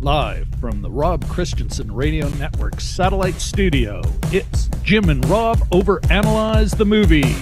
Live from the Rob Christensen Radio Network Satellite Studio, it's Jim and Rob Overanalyze the Movies.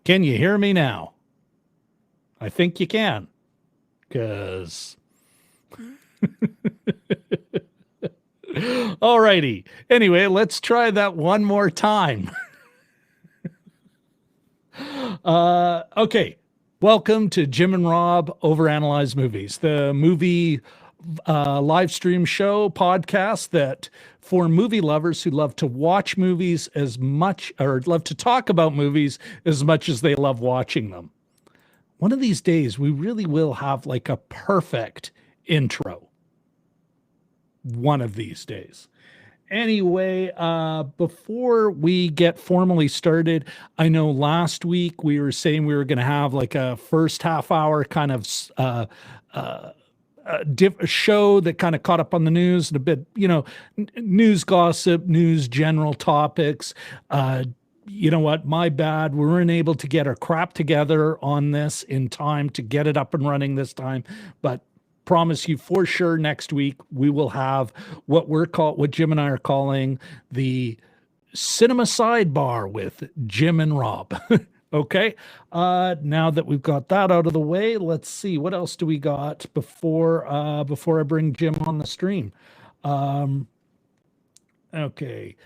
Can you hear me now? I think you can, because... Alrighty. Anyway, let's try that one more time. Okay. Welcome to Jim and Rob Overanalyze Movies, the movie live stream show podcast that for movie lovers who love to watch movies as much, or love to talk about movies as much as they love watching them. One of these days, we really will have like a perfect intro. One of these days. Anyway, before we get formally started, I know last week we were saying we were going to have like a first half hour kind of show that kind of caught up on the news and a bit, news gossip, news general topics. You know what? My bad. We weren't able to get our crap together on this in time to get it up and running this time, but promise you for sure next week we will have what Jim and I are calling the cinema sidebar with Jim and Rob. Okay. Now that we've got that out of the way, let's see what else do we got before I bring Jim on the stream. Okay.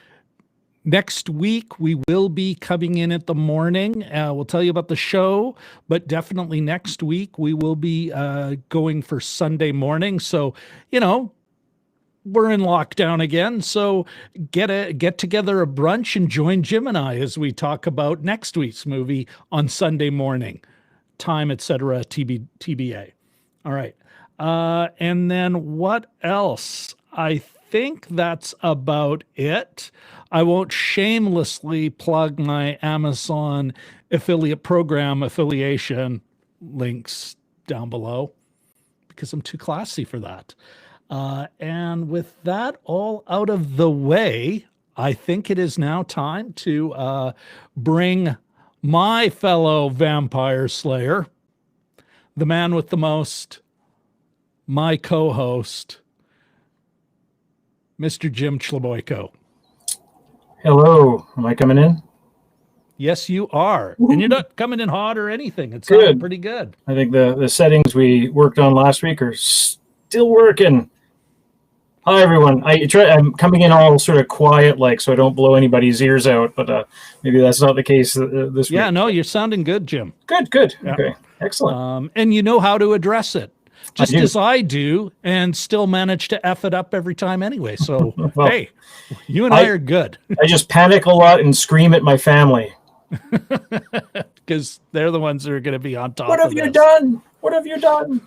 Next week, we will be coming in at the morning. We'll tell you about the show, but definitely next week, we will be going for Sunday morning. So, we're in lockdown again. So get together a brunch and join Jim and I as we talk about next week's movie on Sunday morning. Time, etc. TBA. All right. And then what else? I think that's about it. I won't shamelessly plug my Amazon affiliate program affiliation links down below because I'm too classy for that. And with that all out of the way, I think it is now time to bring my fellow vampire slayer, the man with the most, my co-host, Mr. Jim Chloboyko. Hello. Am I coming in? Yes, you are. And you're not coming in hot or anything. It's good. Pretty good. I think the settings we worked on last week are still working. Hi, everyone. I'm coming in all sort of quiet, so I don't blow anybody's ears out, but maybe that's not the case this week. Yeah, no, you're sounding good, Jim. Good. Yeah. Okay, excellent. And you know how to address it, just as I do, and still manage to F it up every time anyway. So, well, hey, you and I are good. I just panic a lot and scream at my family. Because they're the ones that are going to be on top of What have you done? What have you done?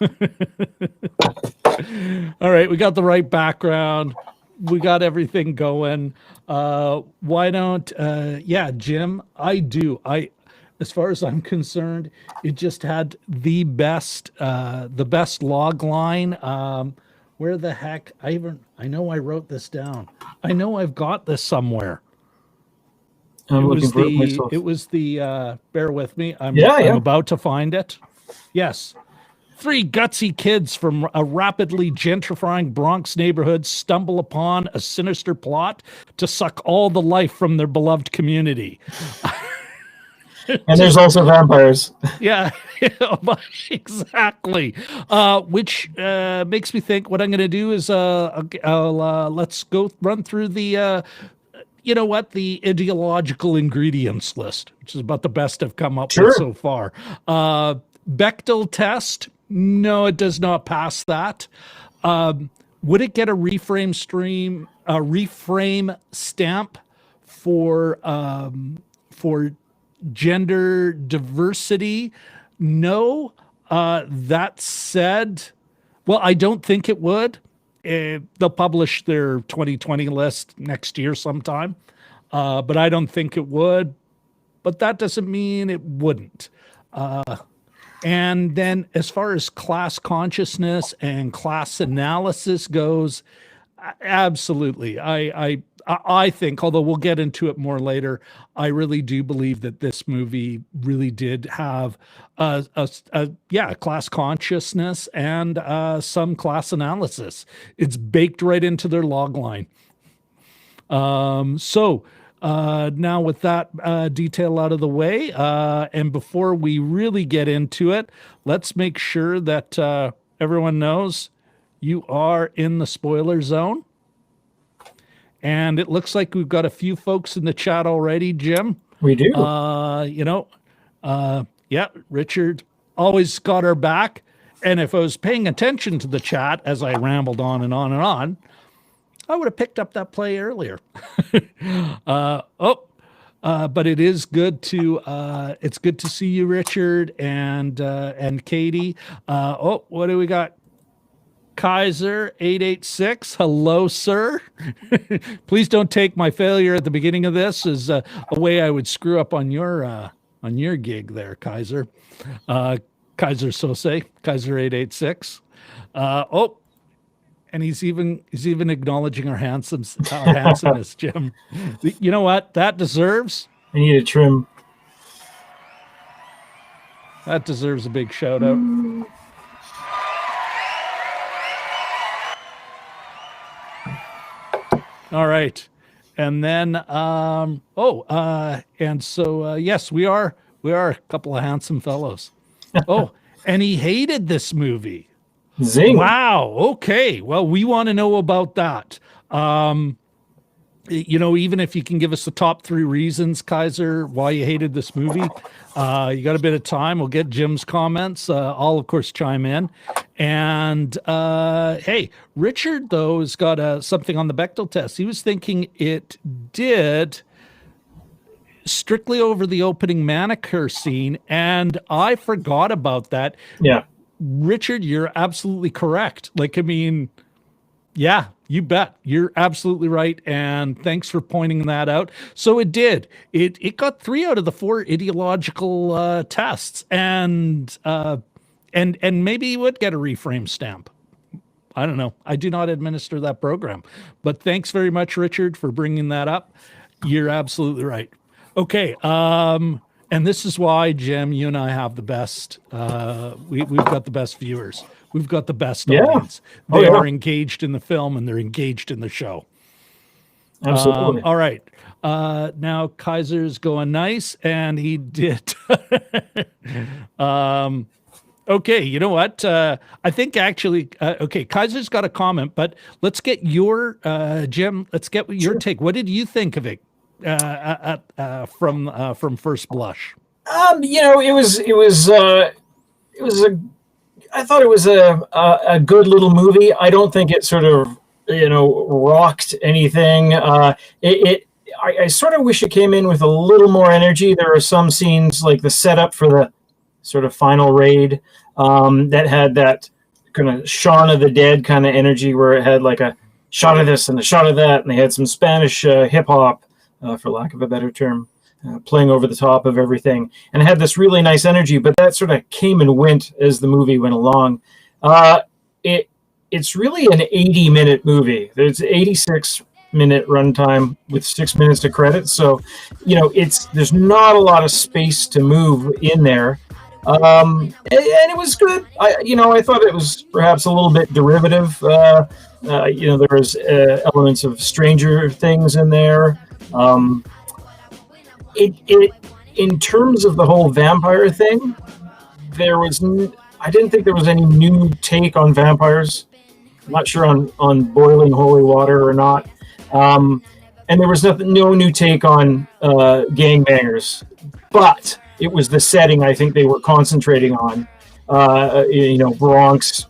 All right, we got the right background. We got everything going. Why don't, Jim, as far as I'm concerned, it just had the best log line. Where the heck? I know I wrote this down. I know I've got this somewhere. It was the bear with me. I'm about to find it. Yes. 3 gutsy kids from a rapidly gentrifying Bronx neighborhood stumble upon a sinister plot to suck all the life from their beloved community. And there's also vampires. Yeah, exactly. Which makes me think what I'm going to do is let's go run through the the ideological ingredients list, which is about the best I've come up with so far. Bechdel test. No, it does not pass that. Would it get a reframe stamp for gender diversity? No. That said, well, I don't think it would. They'll publish their 2020 list next year sometime, but I don't think it would. But that doesn't mean it wouldn't. And then as far as class consciousness and class analysis goes, absolutely. I think, although we'll get into it more later, I really do believe that this movie really did have class consciousness and some class analysis. It's baked right into their log line. Now with that detail out of the way, and before we really get into it, let's make sure that everyone knows you are in the spoiler zone. And it looks like we've got a few folks in the chat already, Jim. We do. Richard always got our back. And if I was paying attention to the chat as I rambled on and on and on, I would have picked up that play earlier. But it is good to it's good to see you, Richard, and Katie. What do we got? Kaiser 886. Hello, sir. Please don't take my failure at the beginning of this as a way I would screw up on your gig there, Kaiser. Kaiser Sose, Kaiser 886. And he's even acknowledging our handsomeness, Jim. You know what? That deserves. I need a trim. That deserves a big shout out. All right. And then yes, we are a couple of handsome fellows. And he hated this movie. Zing. Wow. Okay. Well, we want to know about that. even if you can give us the top 3 reasons, Kaiser, why you hated this movie, you got a bit of time. We'll get Jim's comments. I'll, of course, chime in. And hey, Richard, though, has got something on the Bechdel test. He was thinking it did strictly over the opening manicure scene, and I forgot about that. Yeah. Richard, you're absolutely correct. Like, I mean, yeah, you bet. You're absolutely right. And thanks for pointing that out. So it did. It got 3 out of the 4 ideological tests, and maybe you would get a reframe stamp. I don't know. I do not administer that program. But thanks very much, Richard, for bringing that up. You're absolutely right. Okay. And this is why, Jim, you and I have the best. We've got the best viewers. We've got the best audience. They are engaged in the film and they're engaged in the show. Absolutely. All right. Now Kaiser's going nice, and he did. Okay, you know what? I think actually, okay, Kaiser's got a comment, but let's get your, Jim, let's get your take. What did you think of it from first blush? I thought it was a good little movie. I don't think it sort of, rocked anything. I sort of wish it came in with a little more energy. There are some scenes like the setup for the sort of final raid that had that kind of Shaun of the Dead kind of energy, where it had like a shot of this and a shot of that, and they had some Spanish hip hop, for lack of a better term, playing over the top of everything, and it had this really nice energy. But that sort of came and went as the movie went along. It's really an 80-minute movie. There's 86-minute runtime with 6 minutes to credits, so there's not a lot of space to move in there. And it was good. I thought it was perhaps a little bit derivative. There was elements of Stranger Things in there. In terms of the whole vampire thing, I didn't think there was any new take on vampires. I'm not sure on boiling holy water or not. And there was no new take on gangbangers, but it was the setting I think they were concentrating on. Bronx,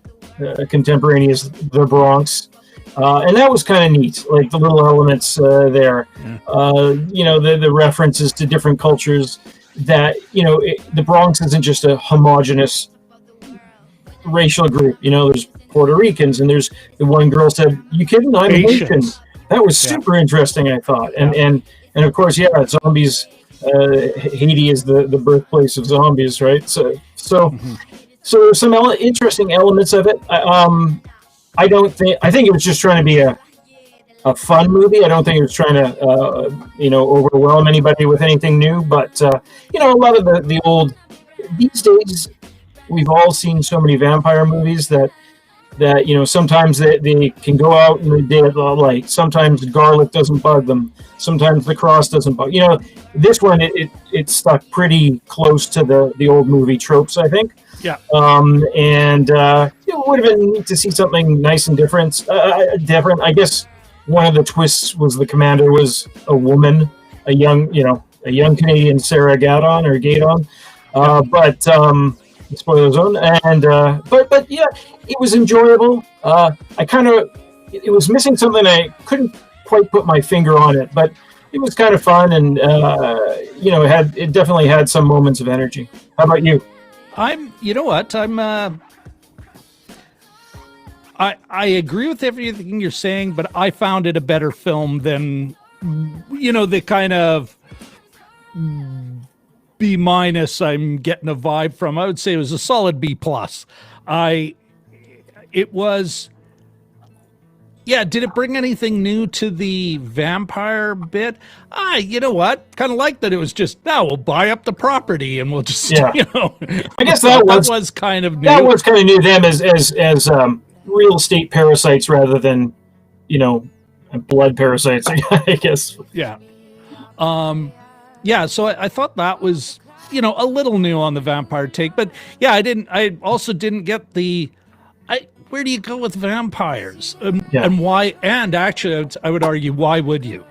contemporaneous the Bronx. And that was kind of neat, like the little elements there. Yeah. The references to different cultures, that, the Bronx isn't just a homogenous racial group. There's Puerto Ricans, and there's the one girl said, "You kidding? I'm Haitian." That was super interesting, I thought. And of course, zombies. Haiti is the birthplace of zombies, right? So there's some interesting elements of it. I think it was just trying to be a fun movie. I don't think it was trying to overwhelm anybody with anything new. But a lot of the old, these days, we've all seen so many vampire movies that sometimes they can go out in the day of the light. Sometimes garlic doesn't bug them. Sometimes the cross doesn't bug. This one it stuck pretty close to the old movie tropes, I think. Yeah. It would have been neat to see something nice and different. I guess one of the twists was the commander was a woman, a young Canadian Sarah Gadon. But spoiler zone. And but yeah, it was enjoyable. It was missing something. I couldn't quite put my finger on it, but it was kind of fun, and it definitely had some moments of energy. How about you? I agree with everything you're saying, but I found it a better film than, the kind of B- I'm getting a vibe from. I would say it was a solid B+. Did it bring anything new to the vampire bit? You know what? Kind of like that it was just, we'll buy up the property and we'll just, I guess that was kind of new. That was kind of new to them as real estate parasites rather than, blood parasites, I guess. Yeah. So I thought that was, a little new on the vampire take, but I also didn't get where do you go with vampires? And why? And actually, I would argue, why would you?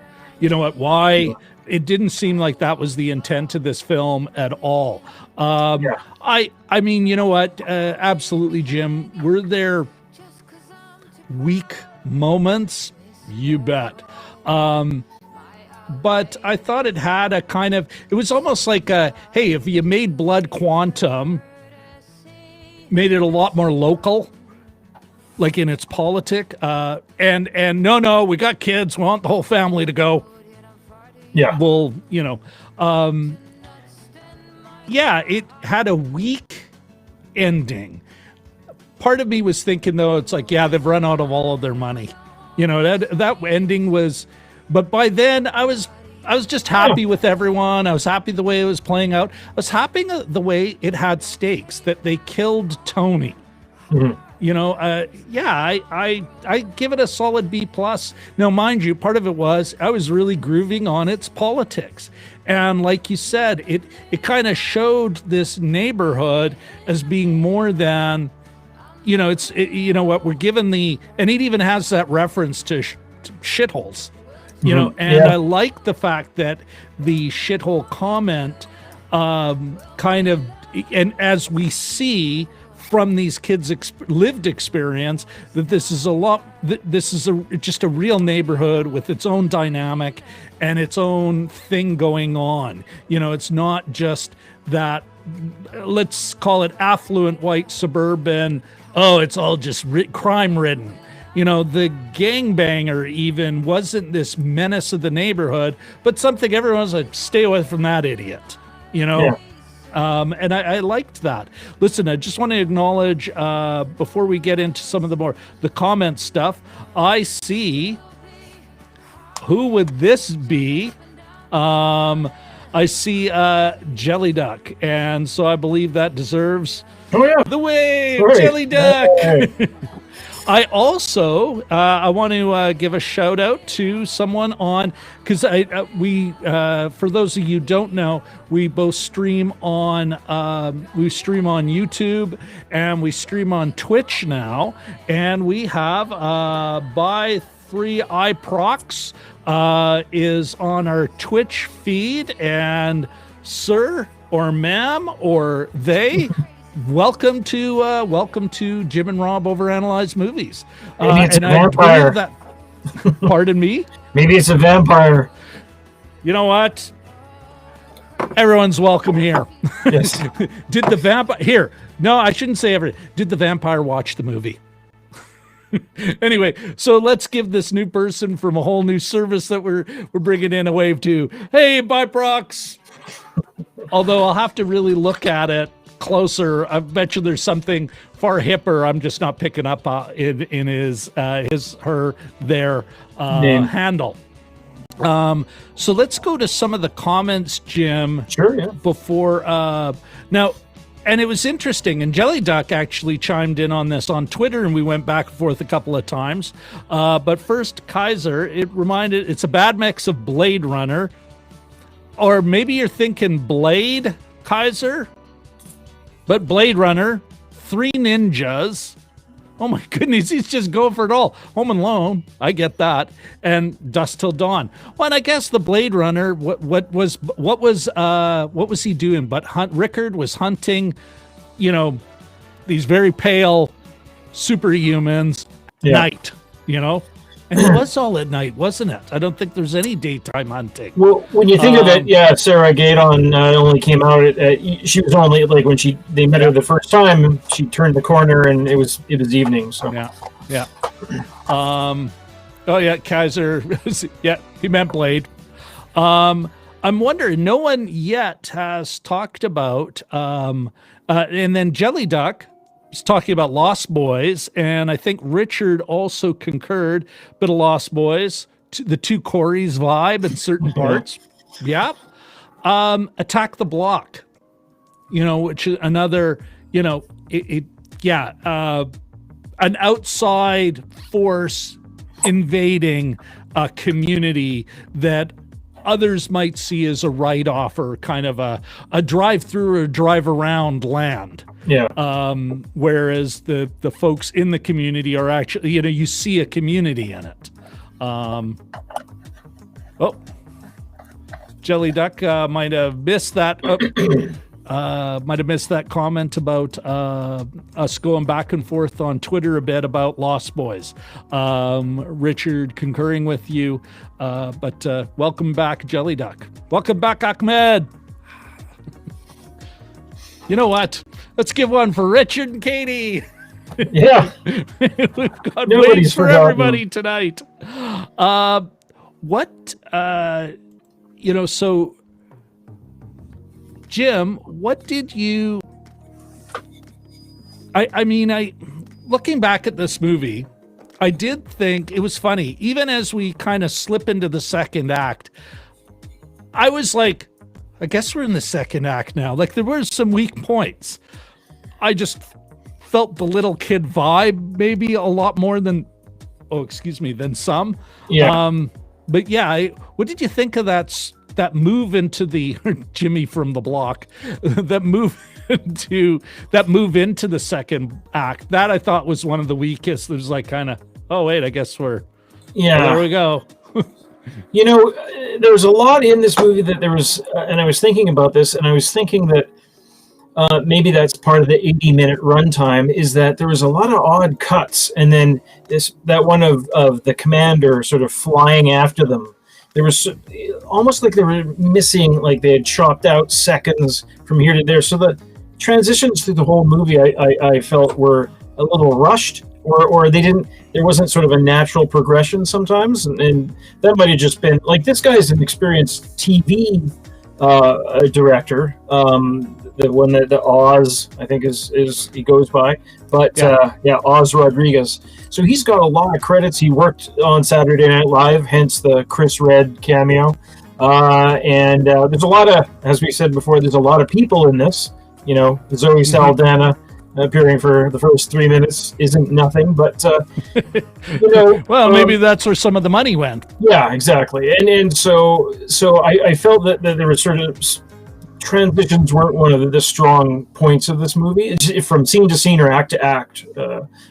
You know what? Why? It didn't seem like that was the intent of this film at all. I mean, you know what? Absolutely, Jim. Were there weak moments? You bet. But I thought it had a kind of, it was almost like a, hey, if you made Blood Quantum, made it a lot more local, like in its politic, and no, we got kids, we want the whole family to go. Yeah. Well, you know, yeah, it had a weak ending. Part of me was thinking, though, it's like, yeah, they've run out of all of their money. You know, that ending was, but by then I was just happy with everyone. I was happy the way it was playing out. I was happy the way it had stakes, that they killed Tony. Mm-hmm. You know, yeah, I give it a solid B+. Now, mind you, part of it was I was really grooving on its politics. And like you said, it kind of showed this neighborhood as being more than, you know, you know what, we're given and it even has that reference to shitholes, you know, and I like the fact that the shithole comment kind of, and as we see from these kids' lived experience, that this is just a real neighborhood with its own dynamic and its own thing going on. You know, it's not just that, let's call it affluent white suburban, oh, it's all just crime ridden. You know, the gangbanger even wasn't this menace of the neighborhood, but something everyone was like, stay away from that idiot, you know? Yeah. And I liked that. Listen, I just want to acknowledge, before we get into some of the comment stuff, I see, who would this be? I see Jelly Duck, and so I believe that deserves the wave, Jelly Duck. I also I want to give a shout out to someone on, because we for those of you who don't know, we both stream on YouTube and we stream on Twitch now, and we have by 3iProx is on our Twitch feed, and sir or ma'am or they. Welcome to Jim and Rob Overanalyze Movies. Maybe it's and a vampire. Pardon me? Maybe it's a vampire. You know what? Everyone's welcome here. Yes. Did the vampire here? No, I shouldn't say everything. Did the vampire watch the movie? Anyway, so let's give this new person from a whole new service that we're bringing in a wave to. Hey, bye, Brox. Although I'll have to really look at it closer. I bet you there's something far hipper I'm just not picking up in his their handle. So let's go to some of the comments, Jim. Sure, yeah. Before now, and it was interesting, and Jelly Duck actually chimed in on this on Twitter, and we went back and forth a couple of times. But first, Kaiser, it's a bad mix of Blade Runner, or maybe you're thinking Blade, Kaiser. But Blade Runner, Three Ninjas, oh my goodness, he's just going for it all. Home Alone, I get that, and Dusk Till Dawn. Well, and I guess the Blade Runner, what was he doing? But Rickard was hunting, you know, these very pale superhumans night, you know. And it was all at night, wasn't it? I don't think there's any daytime hunting. Well, when you think of it, yeah, Sarah Gadon only came out she was only like when they met her the first time, she turned the corner and it was evening. So yeah. Oh yeah, Kaiser. Yeah, he meant Blade. I'm wondering. No one yet has talked about. And then Jelly Duck was talking about Lost Boys, and I think Richard also concurred. Bit of Lost Boys, the two Corys vibe in certain parts. Yeah. Attack the Block, you know, which is another, you know, an outside force invading a community that others might see as a write-off or kind of a drive-through or drive-around land. Yeah. Whereas the folks in the community are actually, you know, you see a community in it. Oh, Jelly Duck might have missed that. Might have missed that comment about us going back and forth on Twitter a bit about Lost Boys. Richard concurring with you, but welcome back, Jelly Duck. Welcome back, Ahmed. You know what? Let's give one for Richard and Katie. Yeah. We've got waves for everybody tonight. So Jim, what did you... I looking back at this movie, I did think it was funny. Even as we kind of slip into the second act, I was like, I guess we're in the second act now. Like, there were some weak points. I just felt the little kid vibe maybe a lot more than some. Yeah. But yeah, what did you think of that move into the Jimmy from the block? that move into the second act. That I thought was one of the weakest. There's like kind of, oh wait, I guess there we go. There was a lot in this movie that there was, and I was thinking about this, and I was thinking that maybe that's part of the 80-minute runtime, is that there was a lot of odd cuts, and then that one of the commander sort of flying after them. There was almost like they were missing, like they had chopped out seconds from here to there. So the transitions through the whole movie, I felt were a little rushed, or there wasn't sort of a natural progression sometimes, and that might have just been like, this guy's an experienced TV director. The one that the Oz, I think is he goes by, but Oz Rodriguez. So he's got a lot of credits. He worked on Saturday Night Live, hence the Chris Redd cameo. And there's a lot of, as we said before, there's a lot of people in this. Zoe Saldana appearing for the first 3 minutes isn't nothing, but well, maybe that's where some of the money went. Yeah, exactly. And so I felt that there were sort of transitions weren't one of the strong points of this movie. It's from scene to scene or act to act,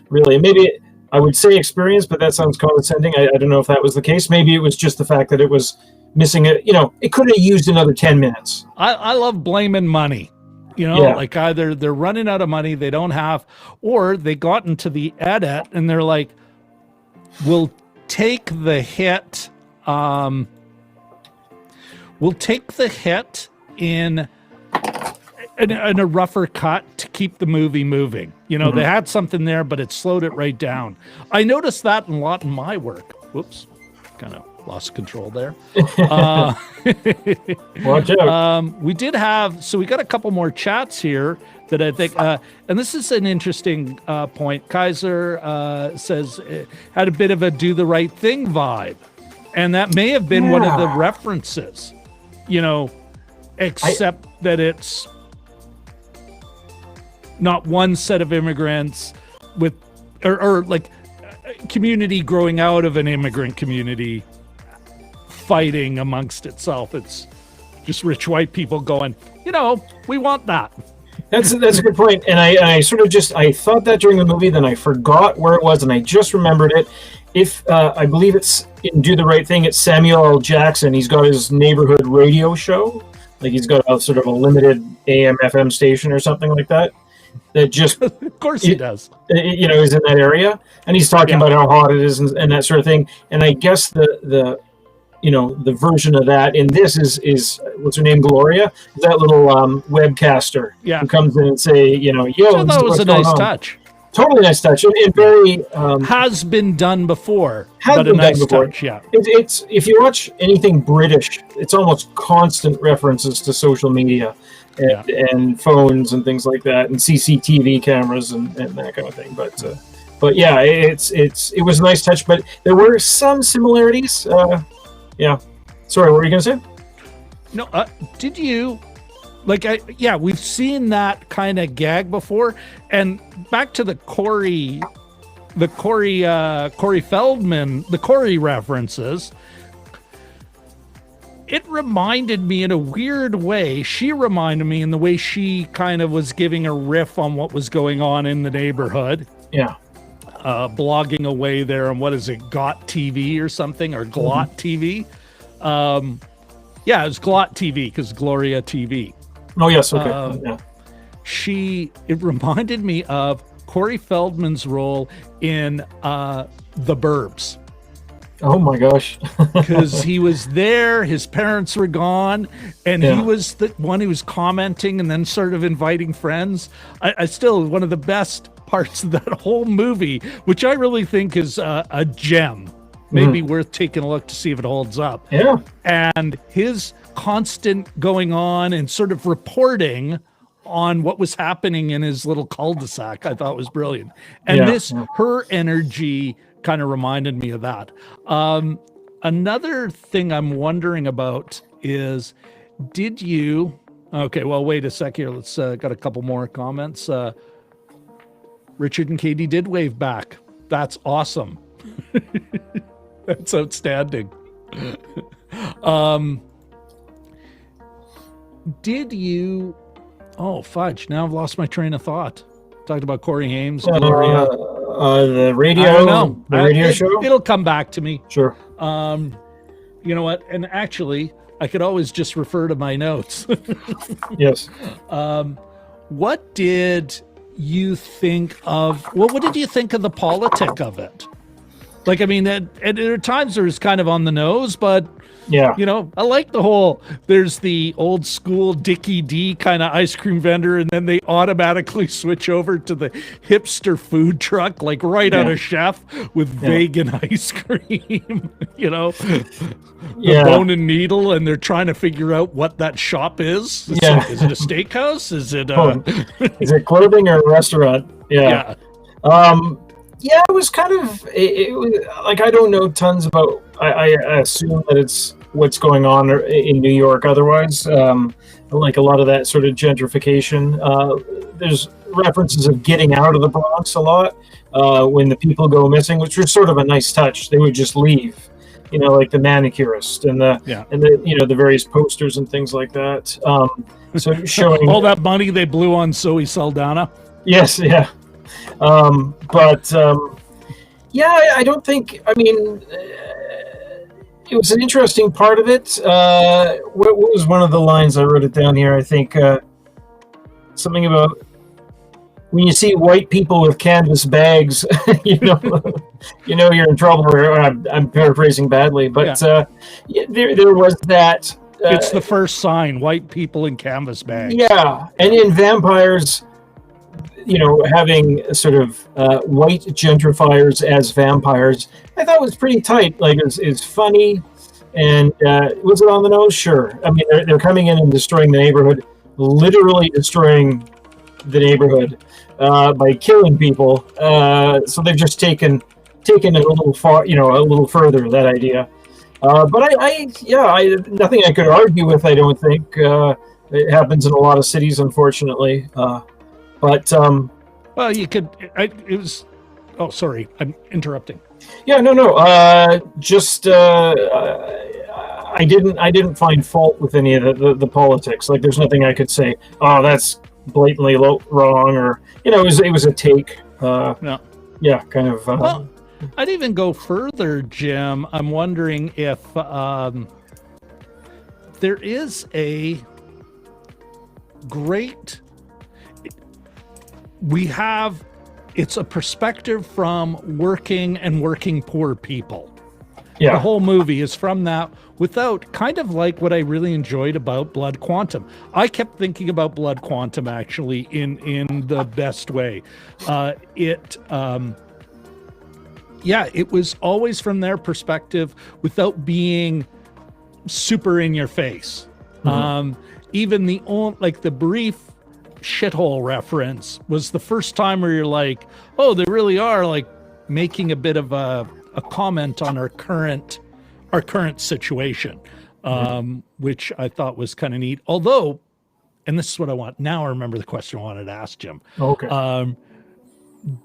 really. Maybe I would say experience, but that sounds condescending. I don't know if that was the case. Maybe it was just the fact that it was missing it. It could have used another 10 minutes. I love blaming money. Like either they're running out of money, they don't have, or they got into the edit and they're like, we'll take the hit. We'll take the hit in a rougher cut to keep the movie moving. They had something there, but it slowed it right down. I noticed that a lot in my work. Whoops, kind of lost control there. Watch out. We got a couple more chats here that I think, and this is an interesting point. Kaiser says had a bit of a do the right thing vibe, and that may have been one of the references, except that it's not one set of immigrants with, or like community growing out of an immigrant community fighting amongst itself. It's just rich white people going, we want that. That's a good point. And I sort of I thought that during the movie, then I forgot where it was, and I just remembered it. I believe it's in Do the Right Thing, it's Samuel L. Jackson. He's got his neighborhood radio show. Like he's got a sort of a limited AM FM station or something like that. That just of course he does. He's in that area, and he's talking about how hot it is and that sort of thing. And I guess the version of that in this is what's her name, Gloria, that little webcaster who comes in and say, yo, so that was a nice touch. Totally nice touch, and very has been done before. But a nice touch, yeah. It's if you watch anything British, it's almost constant references to social media and phones and things like that, and CCTV cameras and that kind of thing. But yeah, it was a nice touch, but there were some similarities. Yeah. Sorry, what were you gonna say? No, did you? We've seen that kind of gag before, and back to the Corey Feldman, the Corey references. It reminded me in a weird way. She reminded me in the way she kind of was giving a riff on what was going on in the neighborhood. Yeah. Blogging away there on, what is it, Got TV or something, or Glot TV. Yeah, it was Glot TV because Gloria TV. Oh yes, okay. Yeah. It reminded me of Corey Feldman's role in The Burbs. Oh my gosh. Because he was there, his parents were gone, and he was the one who was commenting and then sort of inviting friends. I still, one of the best parts of that whole movie, which I really think is a gem, maybe worth taking a look to see if it holds up. Yeah. And his constant going on and sort of reporting on what was happening in his little cul-de-sac, I thought was brilliant. And her energy kind of reminded me of that. Another thing I'm wondering about is, okay, well, wait a sec here. Let's got a couple more comments. Richard and Katie did wave back. That's awesome. That's outstanding. Oh, fudge. Now I've lost my train of thought. Talked about Corey Haim, Gloria. The radio, show? It'll come back to me. Sure. You know what? And actually, I could always just refer to my notes. Yes. What did you think of, what did you think of the politic of it? Like, I mean, at times there was kind of on the nose, but yeah, you know, I like the whole, there's the old school Dickie D kind of ice cream vendor, and then they automatically switch over to the hipster food truck, like right out of Chef with vegan ice cream, you know, the bone and needle, and they're trying to figure out what that shop is. Is it a steakhouse? Is it is it clothing or a restaurant? Yeah. Yeah, it was kind of, it was like, I don't know tons about, I assume that it's what's going on in New York otherwise. Like a lot of that sort of gentrification. There's references of getting out of the Bronx a lot when the people go missing, which was sort of a nice touch. They would just leave, you know, like the manicurist and the you know, the various posters and things like that. So showing all that money they blew on Zoe Saldana. Yes, yeah. I don't think, I mean, it was an interesting part of it. What was one of the lines? I wrote it down here. I think something about when you see white people with canvas bags, you know you're in trouble. Or I'm paraphrasing badly, but there was that. It's the first sign: white people in canvas bags. Yeah, and in vampires, you know, having sort of white gentrifiers as vampires, I thought was pretty tight. Like, it's funny, and was it on the nose? Sure. I mean, they're coming in and destroying the neighborhood, literally destroying the neighborhood by killing people. So they've just taken it a little far, you know, a little further, that idea. But I nothing I could argue with. I don't think it happens in a lot of cities, unfortunately. But well, you could. It was. Oh, sorry, I'm interrupting. Yeah, no. Just I didn't find fault with any of the politics. Like, there's nothing I could say, oh, that's blatantly wrong, or, you know, it was a take. Yeah, kind of. Well, I'd even go further, Jim. I'm wondering if there is a great. It's a perspective from working poor people. Yeah. The whole movie is from that, without, kind of like what I really enjoyed about Blood Quantum. I kept thinking about Blood Quantum, actually, in the best way. It was always from their perspective without being super in your face. Mm-hmm. Even the brief shithole reference was the first time where you're like, oh, they really are like making a bit of a comment on our current situation, which I thought was kind of neat. Although, and this is what I want now, I remember the question I wanted to ask Jim. Okay.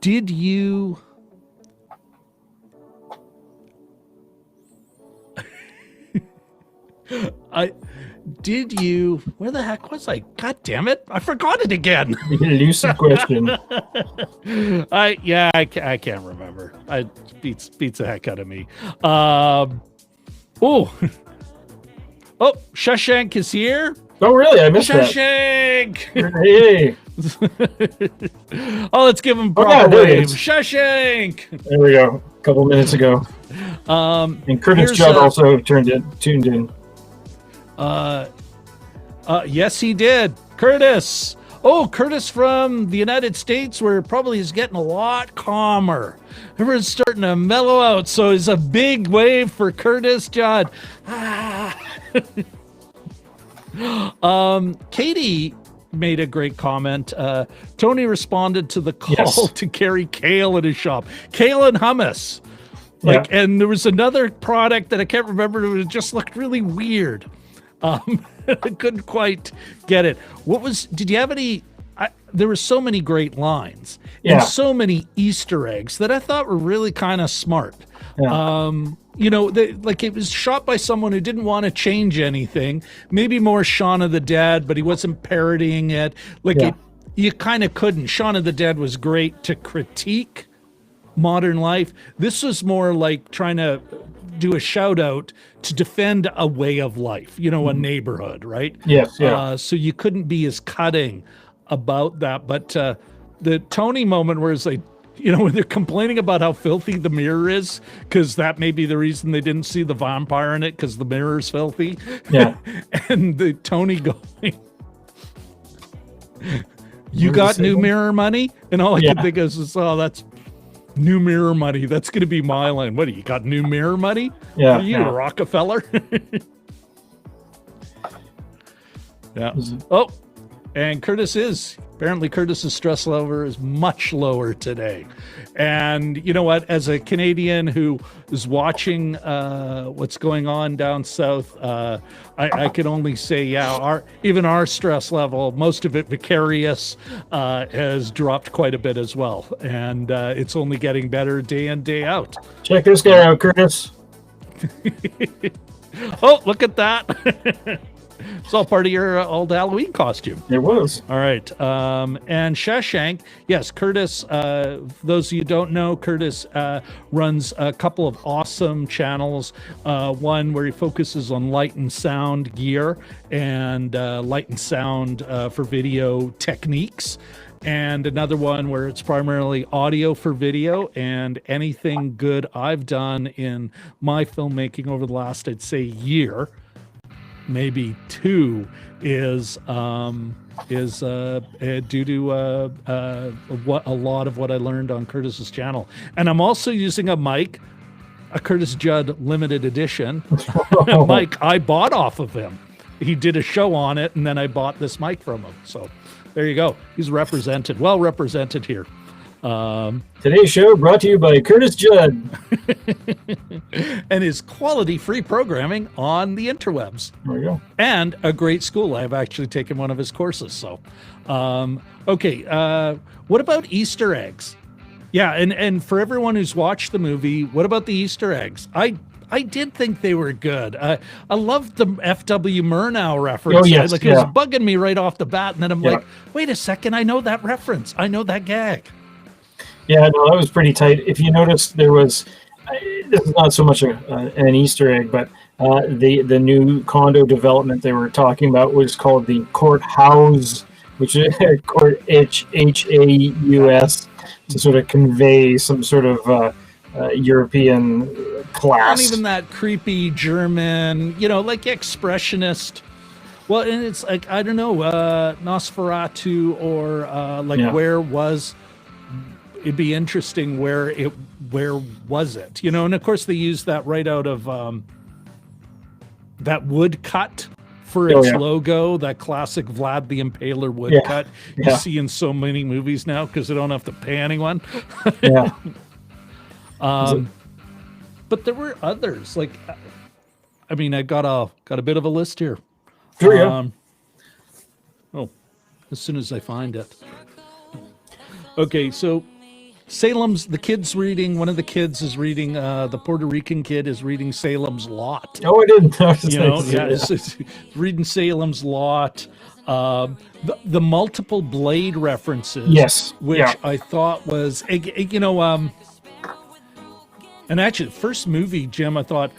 Did you where the heck was I? God damn it. I forgot it again. Elusive question. I can't remember. It beats the heck out of me. Oh, Shawshank is here. Oh, really? I missed that. Shawshank. Hey. Oh, let's give him Oh, yeah, proper there he wave. is. Shawshank. There we go. A couple minutes ago. And Curtis here's Judd also tuned in. Yes, he did. Curtis. Oh, Curtis from the United States, where probably is getting a lot calmer. Everyone's starting to mellow out, so it's a big wave for Curtis Judd. Katie made a great comment. Tony responded to the call to carry kale in his shop. Kale and hummus. And there was another product that I can't remember. It just looked really weird. I couldn't quite get it. Did you have any? There were so many great lines and so many Easter eggs that I thought were really kind of smart. Yeah. It was shot by someone who didn't want to change anything. Maybe more Shaun of the Dead, but he wasn't parodying it. You kind of couldn't. Shaun of the Dead was great to critique modern life. This was more like trying to do a shout out to defend a way of life, a neighborhood, right? Yes, yeah. So you couldn't be as cutting about that. But the Tony moment where it's like, when they're complaining about how filthy the mirror is, because that may be the reason they didn't see the vampire in it, because the mirror is filthy. Yeah. And the Tony going, you got new mirror money? And all I can think is, oh, that's new mirror money. That's going to be my line. What do you got? New mirror money? Yeah. Are you Rockefeller? Yeah. Oh, and Curtis's stress level is much lower today. And you know what? As a Canadian who is watching what's going on down south, I can only say, even our stress level, most of it vicarious, has dropped quite a bit as well. And it's only getting better day in, day out. Check this guy out, Curtis. Oh, look at that. It's all part of your old Halloween costume. It was. All right. And Shawshank, yes, Curtis, those of you who don't know, Curtis runs a couple of awesome channels. One where he focuses on light and sound gear and light and sound for video techniques. And another one where it's primarily audio for video, and anything good I've done in my filmmaking over the last, I'd say, year, maybe two, is due to what a lot of what I learned on Curtis's channel. And I'm also using a mic, a Curtis Judd limited edition mic I bought off of him. He did a show on it, and then I bought this mic from him. So there you go. He's represented, well represented here. Today's show brought to you by Curtis Judd and his quality free programming on the interwebs. There we go. And a great school. I've actually taken one of his courses. So, okay. What about Easter eggs? Yeah. And for everyone who's watched the movie, what about the Easter eggs? I did think they were good. I loved the F.W. Murnau reference. Oh, yes. It was bugging me right off the bat. And then I'm like, wait a second. I know that reference. I know that gag. Yeah, no, that was pretty tight. If you notice, there was, this is not so much an Easter egg, but the new condo development they were talking about was called the Courthouse, which is Court Haus, to sort of convey some sort of European class. Not even that creepy German, like expressionist. Well, and it's like, I don't know, Nosferatu or where was... It'd be interesting where was it? And of course they used that right out of that woodcut for its logo, that classic Vlad the Impaler woodcut you see in so many movies now because they don't have to pay anyone. But there were others. Like, I mean, I got a bit of a list here. Sure, as soon as I find it. Okay, so Salem's, the kid's reading, one of the kids is reading, the Puerto Rican kid is reading Salem's Lot. Oh, I didn't notice. It's reading Salem's Lot. The multiple Blade references, which I thought was, and actually the first movie, Jim, I thought,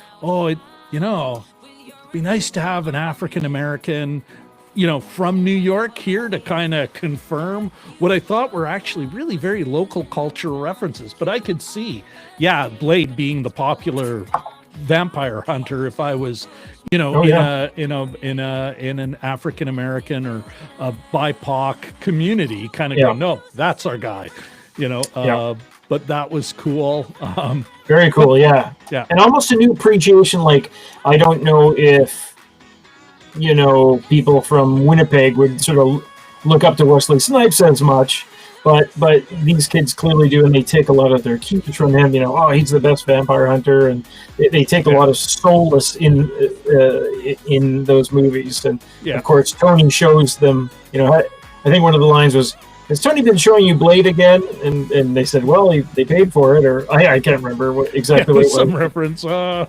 be nice to have an African American, you know, from New York here to kind of confirm what I thought were actually really very local cultural references. But I could see, yeah, Blade being the popular vampire hunter if I was, you know, in an African American or a BIPOC community, kind of go, no, that's our guy, you know. But that was cool. Very cool, yeah. And almost a new appreciation. Like, I don't know if, you know, people from Winnipeg would sort of look up to Wesley Snipes as much, but these kids clearly do, and they take a lot of their cues from him. You know, oh, he's the best vampire hunter, and they take a lot of solace in those movies. And of course, Tony shows them. You know, I think one of the lines was, "Has Tony been showing you Blade again?" And they said, "Well, they paid for it," or I can't remember exactly what it was. Some reference. Yeah.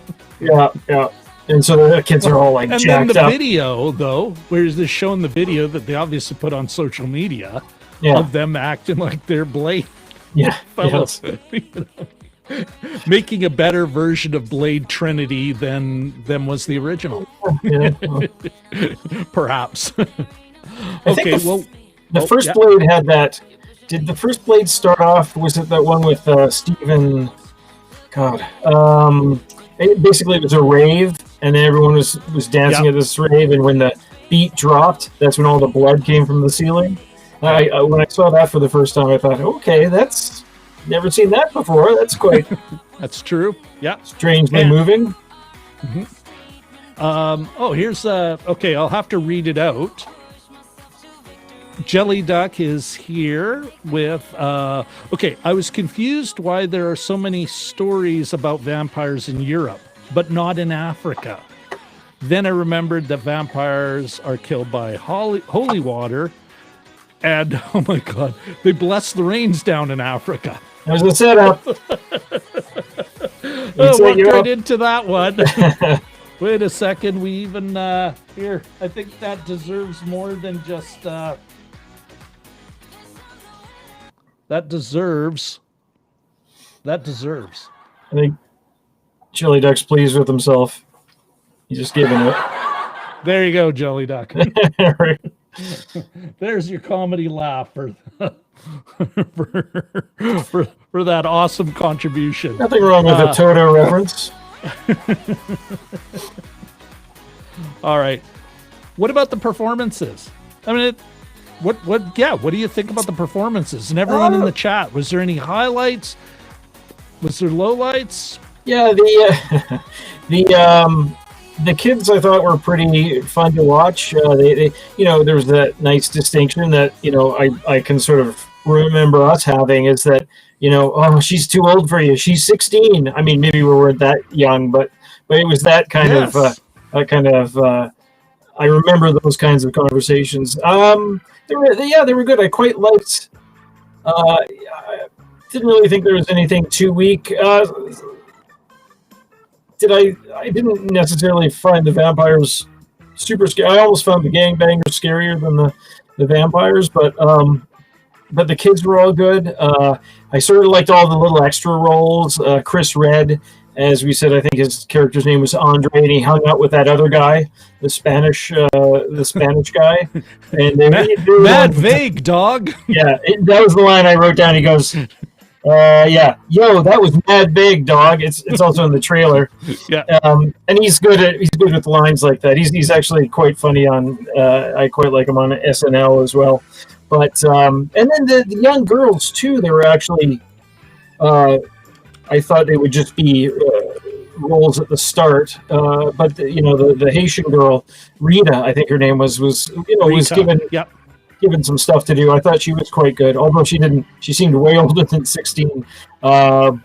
And so the kids are all like, and jacked then the up. video, though, where's this showing the video that they obviously put on social media of them acting like they're Blade. Fellas, you know, making a better version of Blade Trinity than was the original. Perhaps. Okay, well. The first Blade had that. Did the first Blade start off? Was it that one with Stephen? God. Basically, it was a rave, and then everyone was dancing at this rave. And when the beat dropped, that's when all the blood came from the ceiling. When I saw that for the first time, I thought, okay, that's never seen that before. That's quite. That's true. Yeah. Strangely moving. Mm-hmm. Here's okay. I'll have to read it out. Jelly Duck is here with okay, I was confused why there are so many stories about vampires in Europe, but not in Africa. Then I remembered that vampires are killed by holy water, and oh my god, they bless the rains down in Africa. There's a setup. I walked right into that one. Wait a second, we even here, I think that deserves more than just That deserves. I think Jelly Duck's pleased with himself. He's just giving it. There you go, Jelly Duck. There's your comedy laugh for that awesome contribution. Nothing wrong with a Toto reference. All right. What about the performances? I mean, what do you think about the performances? And everyone in the chat, was there any highlights? Was there lowlights? Yeah, the kids I thought were pretty fun to watch. They you know, there's that nice distinction that, you know, I can sort of remember us having, is that, you know, oh, she's too old for you. She's 16. I mean, maybe we weren't that young, but it was that kind of I remember those kinds of conversations. They were good. I quite liked. I didn't really think there was anything too weak. I didn't necessarily find the vampires super scary. I almost found the gangbangers scarier than the vampires, but the kids were all good. I sort of liked all the little extra roles. Chris Red, as we said, I think his character's name was Andre, and he hung out with that other guy, the Spanish guy. And mad vague, dog. Yeah, that was the line I wrote down. He goes, yo, that was mad big, dog. It's also in the trailer. Yeah. And he's good with lines like that. He's actually quite funny on. I quite like him on SNL as well. But and then the young girls too. They were actually. I thought they would just be roles at the start, but the Haitian girl, Rita, I think her name was given some stuff to do. I thought she was quite good, although she seemed way older than 16. Good.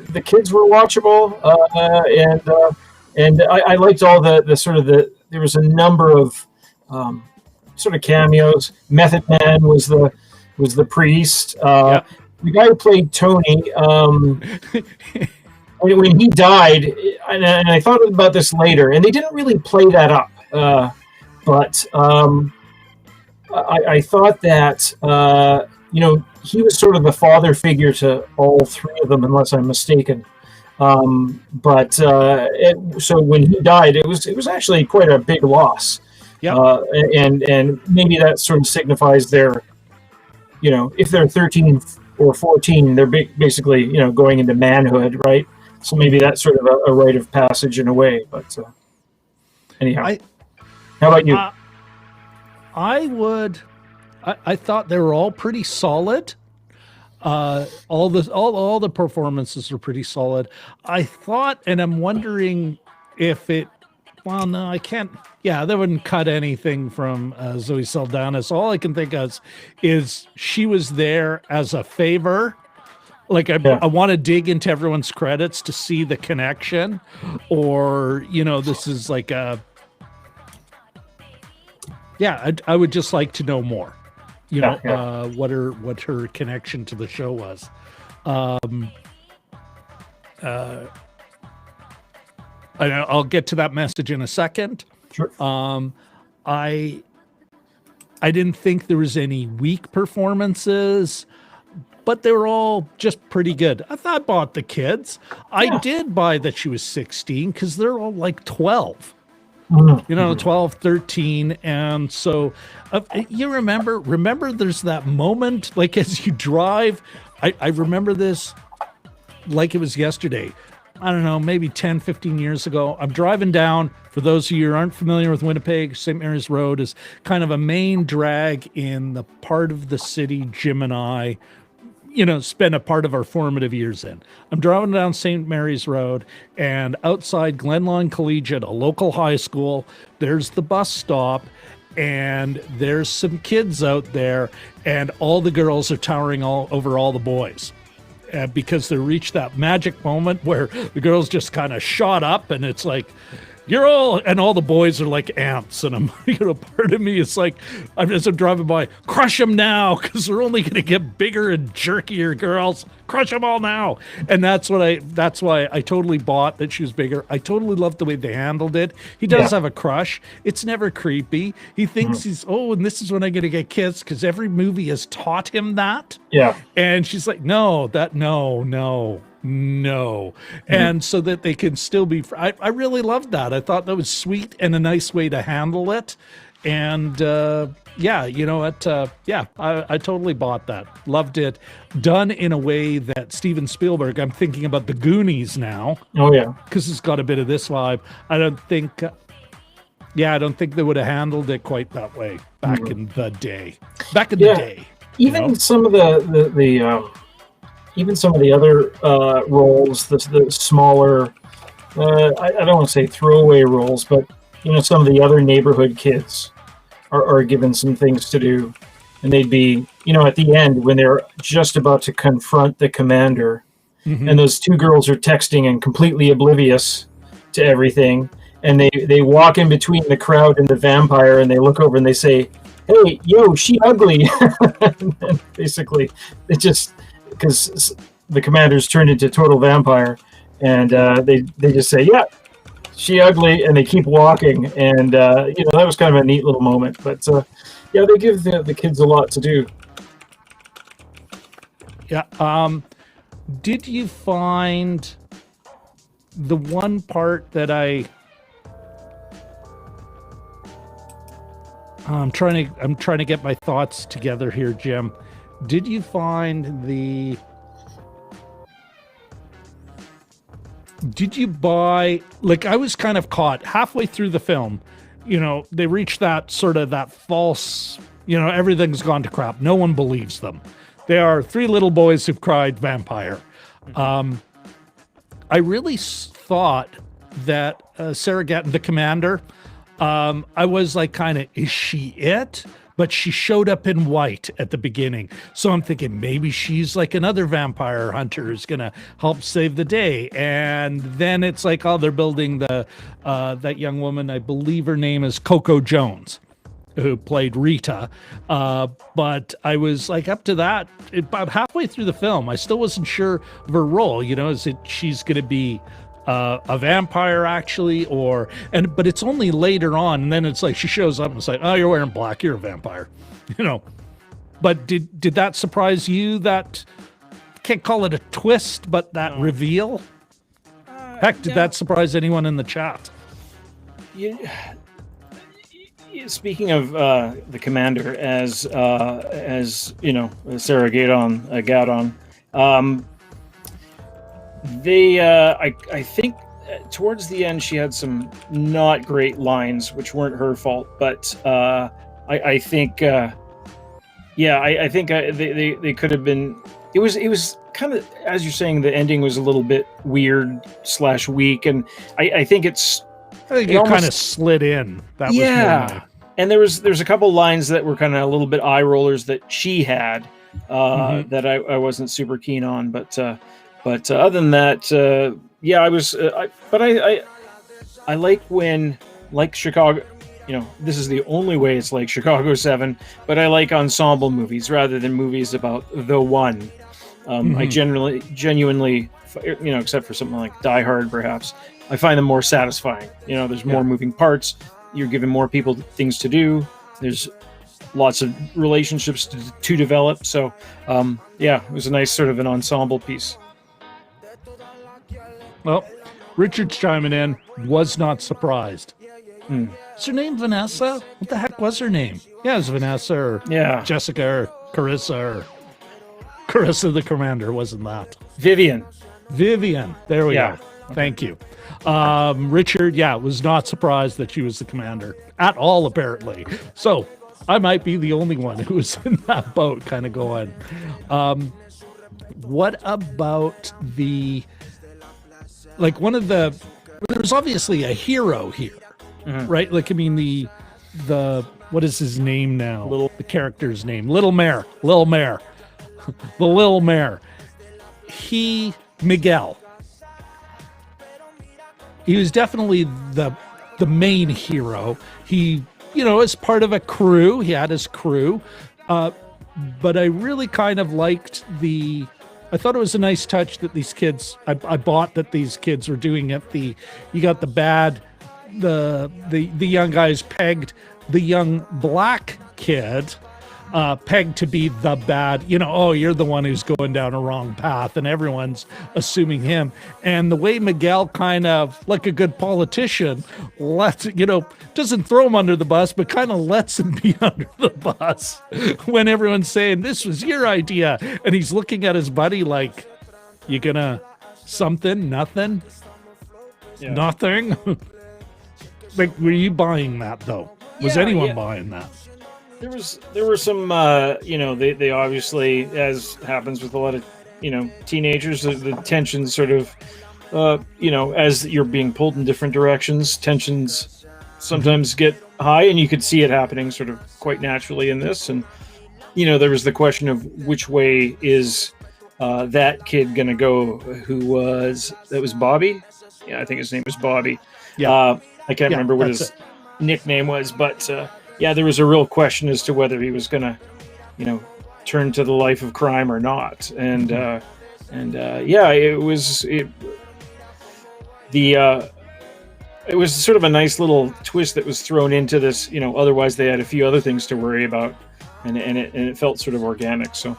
The kids were watchable, and I liked all the sort of there was a number of sort of cameos. Method Man was the priest. The guy who played Tony, when he died, and I thought about this later, and they didn't really play that up, but I thought that he was sort of the father figure to all three of them, unless I'm mistaken. So when he died, it was actually quite a big loss. Yeah. And maybe that sort of signifies their, if they're 13 or 14, they're basically, going into manhood, right? So maybe that's sort of a rite of passage in a way. But anyhow, how about you? I thought they were all pretty solid. All the performances are pretty solid. I thought, and I'm wondering if it. Well, no, I can't. Yeah, they wouldn't cut anything from Zoe Saldana. All I can think of is she was there as a favor. Like I want to dig into everyone's credits to see the connection, or this is like a. Yeah, I would just like to know more. What her connection to the show was. I'll get to that message in a second. Sure. I didn't think there was any weak performances, but they were all just pretty good. I bought the kids. I did buy that she was 16 because they're all like 12. 12, 13. And so you remember there's that moment, like as you drive, I remember this like it was yesterday. I don't know, maybe 10, 15 years ago. I'm driving down. For those of you who aren't familiar with Winnipeg, St. Mary's Road is kind of a main drag in the part of the city Jim and I spent a part of our formative years in. I'm driving down St. Mary's Road, and outside Glenlawn Collegiate, a local high school, there's the bus stop, and there's some kids out there, and all the girls are towering over all the boys. Because they reached that magic moment where the girls just kind of shot up, and it's like, and all the boys are like ants, and I'm, part of me is like, as I'm driving by, crush them now, because they're only going to get bigger and jerkier girls. Crush them all now. And that's why I totally bought that she was bigger. I totally loved the way they handled it. He does have a crush. It's never creepy. He thinks and this is when I'm going to get kissed, because every movie has taught him that. Yeah. And she's like, no. And so that they can still be, I really loved that. I thought that was sweet and a nice way to handle it. And you know what? I totally bought that. Loved it. Done in a way that Steven Spielberg, I'm thinking about the Goonies now. Oh, yeah. Because it's got a bit of this vibe. I don't think they would have handled it quite that way back in the day. Even some of even some of the other roles, the smaller, I don't want to say throwaway roles, but some of the other neighborhood kids are given some things to do, and they'd be, at the end when they're just about to confront the commander, and those two girls are texting and completely oblivious to everything, and they walk in between the crowd and the vampire, and they look over and they say, "Hey, yo, she ugly." And basically, it just because the commander's turned into total vampire, and they just say, "Yeah, she ugly," and they keep walking, and that was kind of a neat little moment. But they give the kids a lot to do. Yeah. Did you find the one part that I'm trying to get my thoughts together here, Jim. Did you find did you buy, like, I was kind of caught halfway through the film, they reach that sort of that false, everything's gone to crap. No one believes them. They are three little boys who've cried vampire. I really thought that Sarah Gatton, the commander, I was like, kind of, is she it? But she showed up in white at the beginning. So I'm thinking maybe she's like another vampire hunter who's going to help save the day. And then it's like, oh, they're building that young woman. I believe her name is Coco Jones, who played Rita. But I was like, up to that, about halfway through the film, I still wasn't sure of her role. Is it she's going to be a vampire actually, but it's only later on, and then it's like she shows up and it's like, oh, you're wearing black, you're a vampire, But did that surprise you? That, can't call it a twist, but that reveal? Heck, did that surprise anyone in the chat? Speaking of the commander, as you know, Sarah Gadon, I think towards the end she had some not great lines, which weren't her fault, but I think I think they could have been. It was kind of, as you're saying, the ending was a little bit weird / weak, and I think it's. I think it kind of slid in. That was more and there's a couple lines that were kind of a little bit eye rollers that she had that I wasn't super keen on, but other than that, I was. I like when, like Chicago. You know, this is the only way it's like Chicago 7, but I like ensemble movies rather than movies about the one. I genuinely, you know, except for something like Die Hard, perhaps, I find them more satisfying. You know, there's more moving parts. You're giving more people things to do. There's lots of relationships to develop. So, it was a nice sort of an ensemble piece. Well, Richard's chiming in. Was not surprised. Is her name Vanessa? What the heck was her name? Yeah, it was Vanessa or Jessica or Carissa or Carissa the Commander, wasn't that? Vivian. There we go. Thank you. Richard, was not surprised that she was the commander at all, apparently. So I might be the only one who was in that boat kind of going. What about there's obviously a hero here. Right? Like, I mean, the what is his name now? The character's name. Little Mare. The Little Mare. Miguel. He was definitely the main hero. He, you know, as part of a crew. He had his crew. But I really kind of liked I thought it was a nice touch that these kids, I bought that these kids were doing it. You got the bad, the young guys pegged the young black kid pegged to be the bad, you know, oh, you're the one who's going down a wrong path, and everyone's assuming him. And the way Miguel kind of, like a good politician, doesn't throw him under the bus, but kind of lets him be under the bus when everyone's saying, this was your idea. And he's looking at his buddy like, you gonna something, nothing, nothing. Like, were you buying that though? Was anyone buying that? There were some, they obviously, as happens with a lot of, teenagers, the tensions sort of, as you're being pulled in different directions, tensions sometimes get high, and you could see it happening sort of quite naturally in this. And, there was the question of which way is that kid going to go, that was Bobby? Yeah, I think his name was Bobby. Yeah. I can't remember what his nickname was, but there was a real question as to whether he was going to, turn to the life of crime or not. And it was sort of a nice little twist that was thrown into this. Otherwise they had a few other things to worry about, and it felt sort of organic. So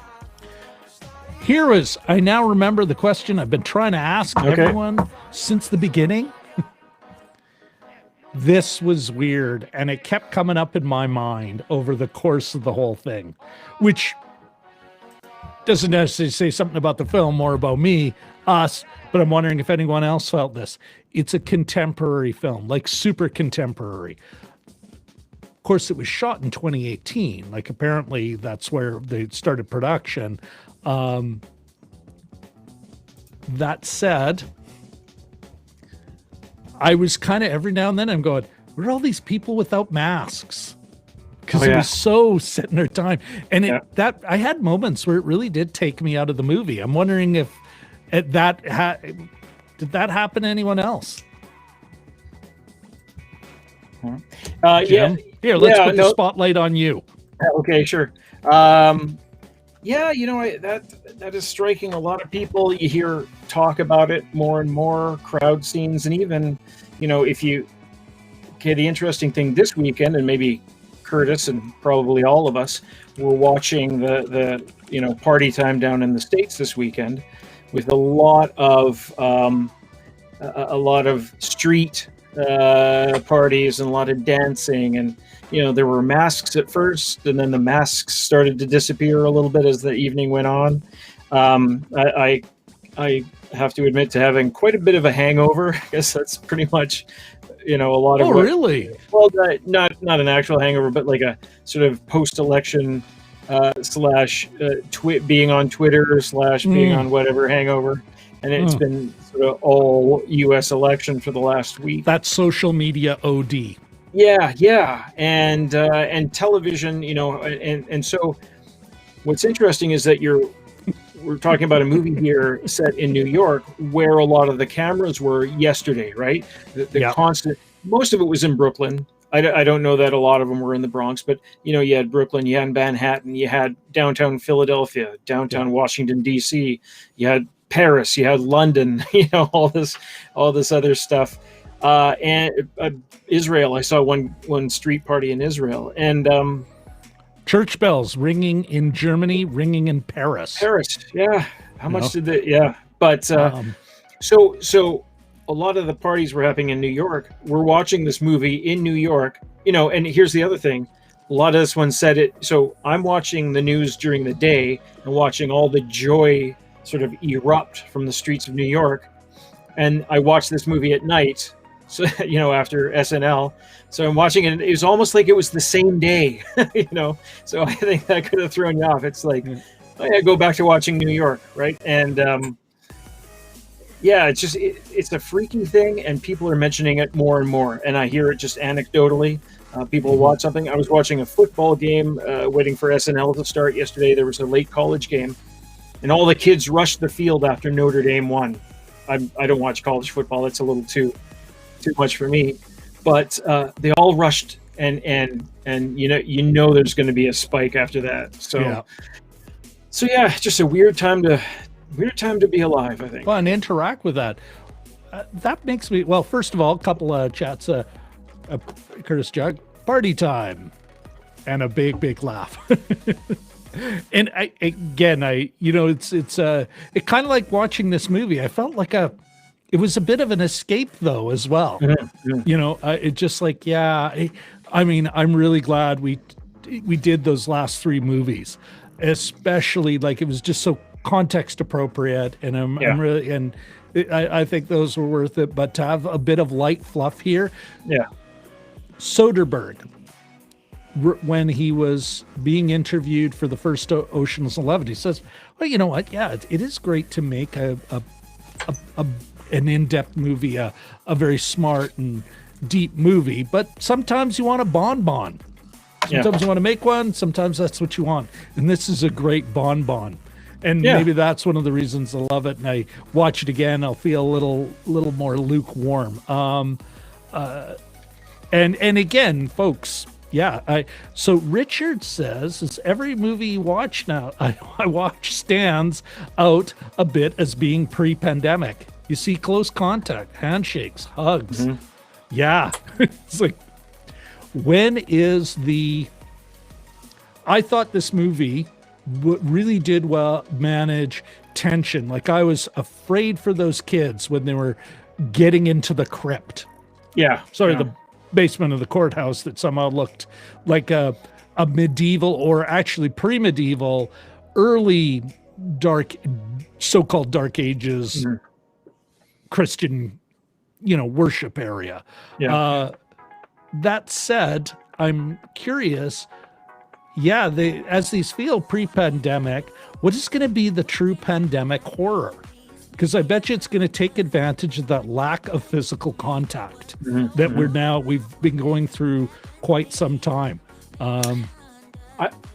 I now remember the question I've been trying to ask everyone since the beginning. This was weird, and it kept coming up in my mind over the course of the whole thing, which doesn't necessarily say something about the film or about us, but I'm wondering if anyone else felt this. It's a contemporary film, like super contemporary. Of course, it was shot in 2018. Like, apparently that's where they started production. That said, I was kind of every now and then I'm going, where are all these people without masks? Because it was so set in their time. And I had moments where it really did take me out of the movie. I'm wondering if did that happen to anyone else? Jim? Here, let's put the spotlight on you. Okay, sure. That is striking a lot of people. You hear talk about it more and more, crowd scenes, and even, the interesting thing this weekend, and maybe Curtis and probably all of us were watching the party time down in the States this weekend with a lot of a lot of street parties and a lot of dancing, and there were masks at first, and then the masks started to disappear a little bit as the evening went on. I have to admit to having quite a bit of a hangover. I guess that's pretty much a lot of really? Well, not an actual hangover, but like a sort of post-election slash being on Twitter slash being on whatever hangover, and it's been sort of all U.S. election for the last week. That's social media OD. Yeah, and television, and so what's interesting is that we're talking about a movie here set in New York where a lot of the cameras were yesterday, right? The constant, most of it was in Brooklyn. I don't know that a lot of them were in the Bronx, but you had Brooklyn, you had Manhattan, you had downtown Philadelphia, downtown Washington, D.C., you had Paris, you had London, all this other stuff. And Israel, I saw one street party in Israel, and church bells ringing in Germany, ringing in Paris. Yeah. How much did that? Yeah, but so a lot of the parties were happening in New York. We're watching this movie in New York, and here's the other thing. A lot of this one said it. So I'm watching the news during the day and watching all the joy sort of erupt from the streets of New York. And I watched this movie at night. So, after SNL. So I'm watching it. It was almost like it was the same day, So I think that could have thrown you off. It's like, go back to watching New York, right? And it's just it's a freaky thing, and people are mentioning it more and more. And I hear it just anecdotally. People watch something. I was watching a football game, waiting for SNL to start yesterday. There was a late college game, and all the kids rushed the field after Notre Dame won. I don't watch college football. That's a little too much for me, but they all rushed, and there's going to be a spike after that. So just a weird time to be alive, I think. Well, and interact with that. That makes me, well, first of all, a couple of chats, Curtis Jug, party time, and a big laugh. And it kind of like watching this movie. I felt like it was a bit of an escape, though, as well. It just like, I mean, I'm really glad we did those last three movies, especially like it was just so context appropriate, and I'm really, and I think those were worth it. But to have a bit of light fluff here, Soderbergh, when he was being interviewed for the first Ocean's 11, he says, "Well, you know what? Yeah, it is great to make an in-depth movie, a very smart and deep movie, but sometimes you want a bonbon. Sometimes you want to make one. Sometimes that's what you want, and this is a great bonbon." And maybe that's one of the reasons I love it. And I watch it again, I'll feel a little more lukewarm. And again, folks. So Richard says, is every movie you watch now, I watch stands out a bit as being pre-pandemic. You see close contact, handshakes, hugs. It's like, I thought this movie really did well manage tension. Like, I was afraid for those kids when they were getting into the crypt. The basement of the courthouse that somehow looked like a medieval, or actually pre-medieval, early so-called dark ages Christian worship area. That said, I'm curious, as these feel pre-pandemic, what is going to be the true pandemic horror? Because I bet you it's going to take advantage of that lack of physical contact that we've been going through quite some time.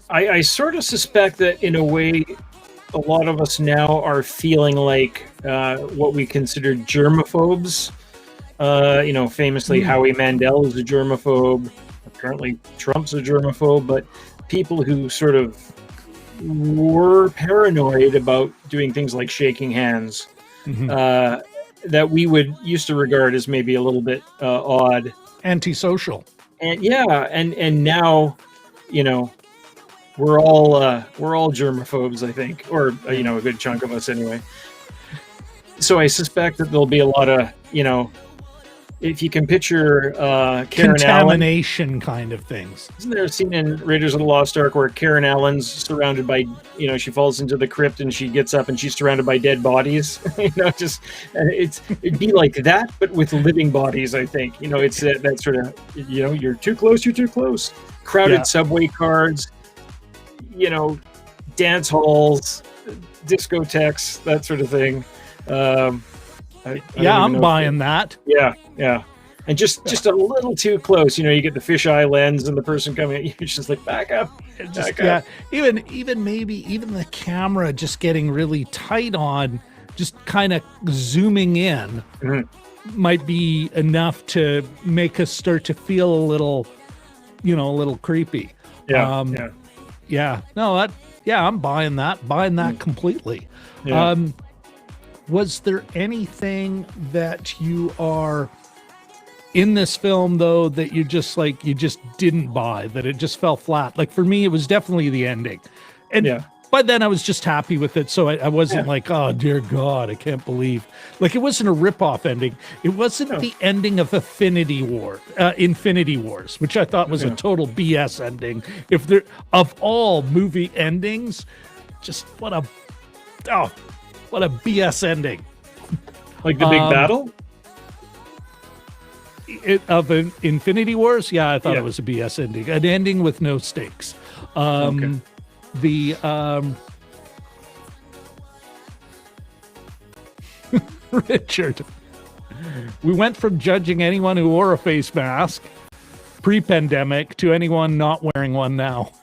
I sort of suspect that in a way, a lot of us now are feeling like what we consider germaphobes. Famously, Howie Mandel is a germaphobe. Apparently, Trump's a germaphobe. But people who sort of were paranoid about doing things like shaking hands, that we used to regard as maybe a little bit odd, antisocial, and now, we're all germaphobes, I think, or a good chunk of us anyway. So I suspect that there'll be a lot of, if you can picture Karen Allen. Contamination kind of things. Isn't there a scene in Raiders of the Lost Ark where Karen Allen's surrounded by, she falls into the crypt and she gets up and she's surrounded by dead bodies? It'd be like that, but with living bodies, I think. It's that sort of, you're too close. Crowded subway cars, dance halls, discotheques, that sort of thing. I'm buying that. Yeah. And just a little too close. You get the fisheye lens and the person coming at you. You're just like, back up. Yeah. Even maybe the camera just getting really tight on, just kind of zooming in might be enough to make us start to feel a little creepy. Yeah. I'm buying that completely. Yeah. Was there anything that you are in this film though that you just didn't buy, that it just fell flat? Like for me, it was definitely the ending, and by then I was just happy with it. So I wasn't like, oh dear God, I can't believe. Like it wasn't a rip-off ending. It wasn't the ending of Infinity Wars, which I thought was a total BS ending. If there of all movie endings, just what a BS ending. Like the big battle? Of an Infinity Wars? Yeah, I thought it was a BS ending. An ending with no stakes. Richard, we went from judging anyone who wore a face mask pre-pandemic to anyone not wearing one now.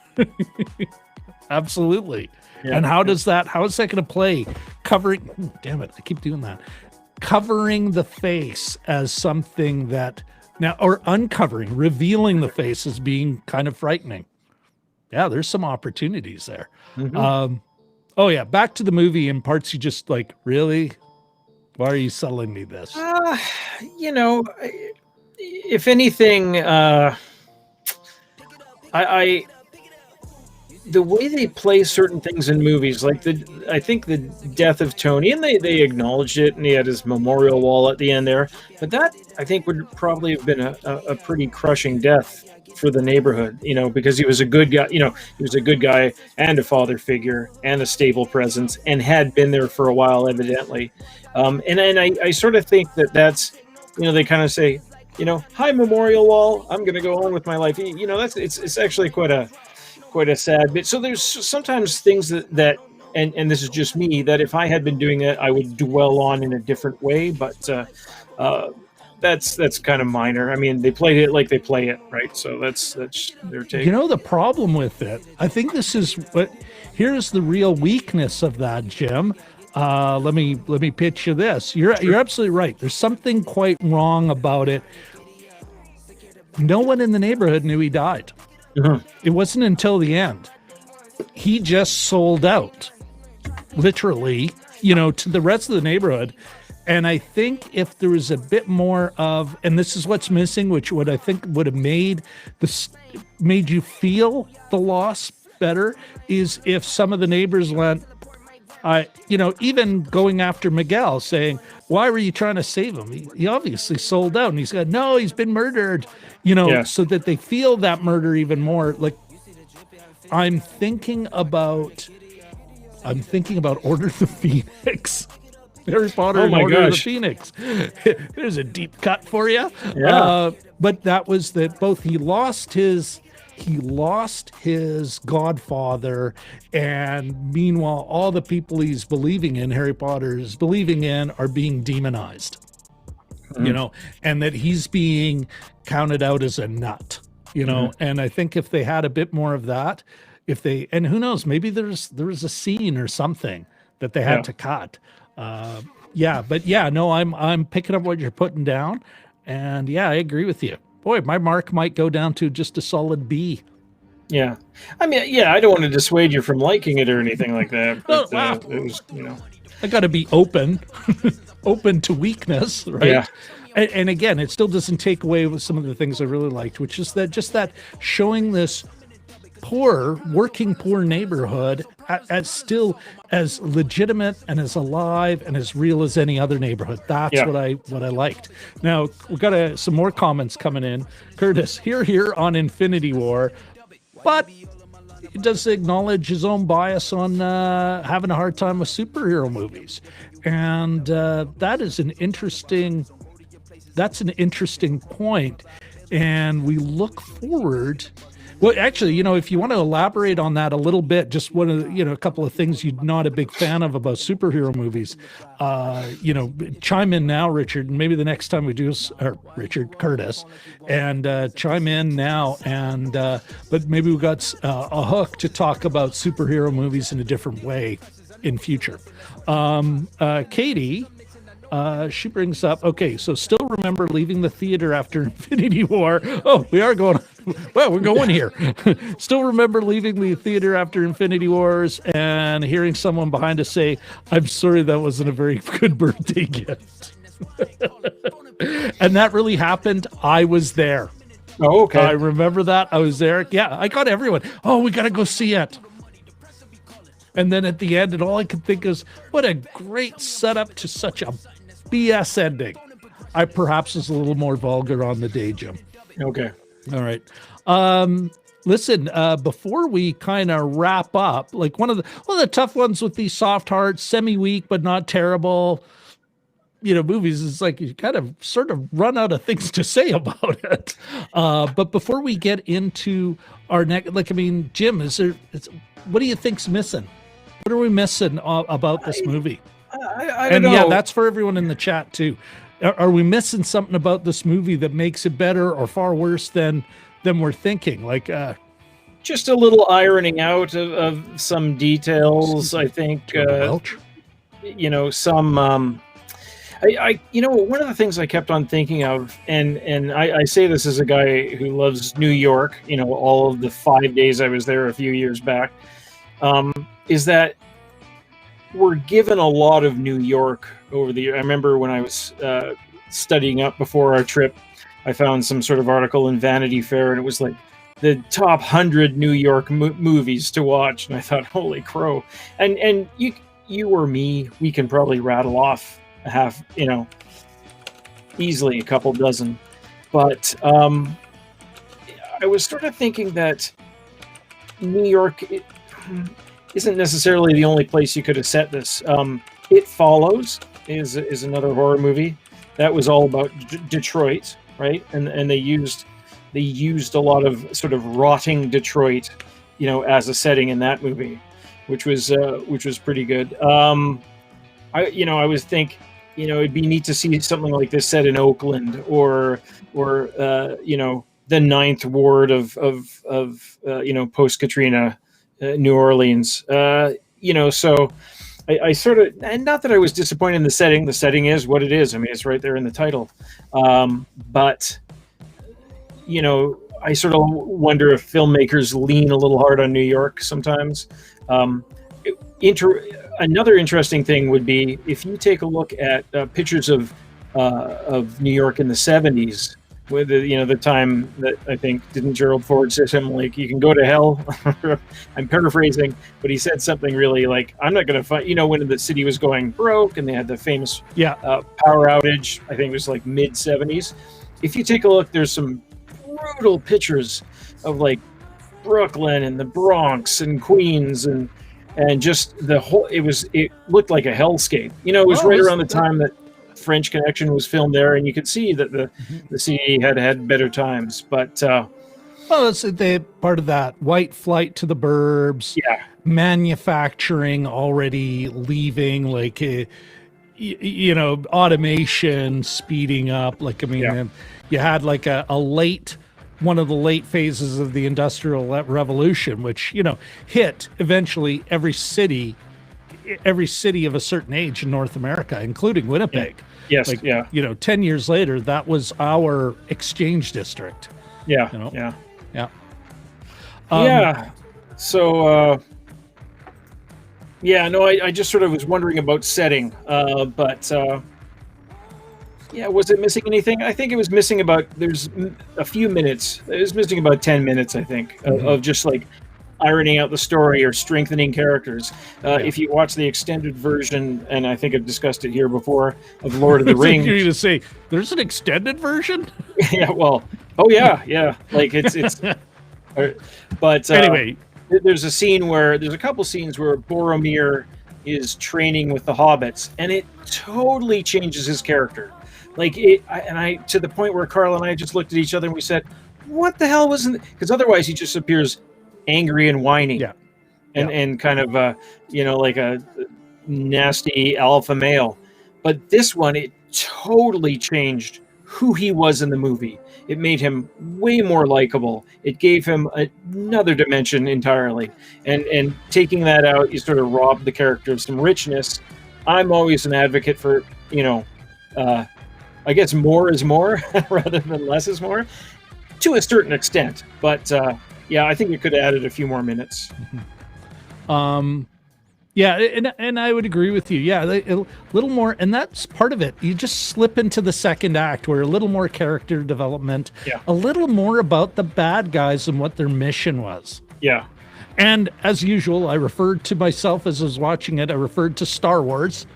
Absolutely. Yeah, and how is that going to play? Damn it, I keep doing that. Covering the face as something that now, or revealing the face as being kind of frightening. Yeah, there's some opportunities there. Back to the movie in parts you just like, really? Why are you selling me this? If anything, the way they play certain things in movies, like I think the death of Tony, and they acknowledged it, and he had his memorial wall at the end there. But that, I think, would probably have been a pretty crushing death for the neighborhood, because he was a good guy. He was a good guy and a father figure and a stable presence, and had been there for a while, evidently. And I sort of think that's, they kind of say, hi, memorial wall, I'm going to go on with my life. It's actually quite a sad bit. So there's sometimes things that and this is just me, that if I had been doing it, I would dwell on in a different way. But that's kind of minor. I mean, they played it like they play it, right? So that's their take. The problem with it, I think here's the real weakness of that, Jim. Let me pitch you this. You're absolutely right. There's something quite wrong about it. No one in the neighborhood knew he died. It wasn't until the end. He just sold out, literally, to the rest of the neighborhood. And I think if there was a bit more of, and this is what's missing, which would I think would have made you feel the loss better, is if some of the neighbors went, even going after Miguel, saying, why were you trying to save him? He obviously sold out, and he's got, no, he's been murdered, so that they feel that murder even more. Like, I'm thinking about Order the Phoenix. Harry Potter and Order of the Phoenix. There's a deep cut for you. Yeah. But that was that both he lost his godfather, and meanwhile, all the people he's believing in, Harry Potter is believing in, are being demonized. And that he's being counted out as a nut, and I think if they had a bit more of that, and who knows, maybe there was a scene or something that they had to cut. I'm picking up what you're putting down, and I agree with you. Boy, my mark might go down to just a solid B. Yeah. I mean, I don't want to dissuade you from liking it or anything like that. But, it was, I got to be open to weakness, right? Yeah. And again, it still doesn't take away with some of the things I really liked, which is that showing this working poor neighborhood as still as legitimate and as alive and as real as any other neighborhood. That's what I liked. Now we've got some more comments coming in. Curtis, here on Infinity War, but he does acknowledge his own bias on having a hard time with superhero movies, and that's an interesting point. And we look forward. Well, actually, if you want to elaborate on that a little bit, just one of a couple of things you're not a big fan of about superhero movies, chime in now, Richard, and maybe the next time we do, or Richard Curtis, and chime in now. And but maybe we got a hook to talk about superhero movies in a different way in future. Katie. She brings up, okay, so still remember leaving the theater after Infinity War. Oh, we are going, well, we're going here. Still remember leaving the theater after Infinity Wars and hearing someone behind us say, I'm sorry, that wasn't a very good birthday gift. And that really happened. I was there. Oh, okay. I remember that. I was there. Yeah, I got everyone. Oh, we got to go see it. And then at the end, and all I could think is, what a great setup to such a BS ending. I perhaps was a little more vulgar on the day, Jim. Okay. All right. Listen, before we kind of wrap up, like one of the tough ones with these soft hearts, semi-weak but not terrible, movies is like you kind of sort of run out of things to say about it. But before we get into our next, Jim, what do you think's missing? What are we missing about this movie? I don't know. Yeah, that's for everyone in the chat too. Are we missing something about this movie that makes it better or far worse than we're thinking? Like, just a little ironing out of some details. I think, some. One of the things I kept on thinking of, and I say this as a guy who loves New York. All of the 5 days I was there a few years back, is that we're given a lot of New York over the year. I remember when I was studying up before our trip, I found some sort of article in Vanity Fair, and it was like the top 100 New York movies to watch. And I thought, holy crow. And you or me, we can probably rattle off easily a couple dozen. But I was sort of thinking that New York isn't necessarily the only place you could have set this. It Follows is another horror movie that was all about Detroit, right? And they used a lot of sort of rotting Detroit, as a setting in that movie, which was pretty good. I was think, it'd be neat to see something like this set in Oakland or the Ninth Ward of post Katrina. New Orleans, so I sort of, and not that I was disappointed in the setting. The setting is what it is. I mean, it's right there in the title. But I sort of wonder if filmmakers lean a little hard on New York sometimes. Another interesting thing would be if you take a look at pictures of New York in the 70s. With the time that I think, didn't Gerald Ford say something like, you can go to hell? I'm paraphrasing, but he said something really like, I'm not going to fight, when the city was going broke and they had the famous power outage, I think it was like mid 70s. If you take a look, there's some brutal pictures of like Brooklyn and the Bronx and Queens and just the whole, it looked like a hellscape. It was right around the time that French Connection was filmed there, and you could see that the city had better times. But it's part of that white flight to the burbs. Yeah, manufacturing already leaving, like automation speeding up. You had like one of the late phases of the Industrial Revolution, which hit eventually every city of a certain age in North America, including Winnipeg. Yes. 10 years later, that was our exchange district. Yeah. So, I just sort of was wondering about setting, but was it missing anything? I think it was missing there's a few minutes. It was missing about 10 minutes, I think, of just like ironing out the story or strengthening characters. If you watch the extended version, and I think I've discussed it here before, of Lord of the Rings. You're going to say, there's an extended version? Yeah, well, yeah. Like it's but anyway, there's a couple scenes where Boromir is training with the hobbits, and it totally changes his character. Like I to the point where Carl and I just looked at each other and we said, what the hell wasn't, because otherwise he just appears angry and whiny, and kind of like a nasty alpha male. But this one, it totally changed who he was in the movie. It made him way more likable. It gave him another dimension entirely. And taking that out, you sort of rob the character of some richness. I'm always an advocate for, I guess more is more rather than less is more, to a certain extent. But I think it could have added a few more minutes. Yeah, and I would agree with you. Yeah, a little more, and that's part of it. You just slip into the second act where a little more character development, a little more about the bad guys and what their mission was. Yeah. And as usual, I referred to myself as I was watching it. I referred to Star Wars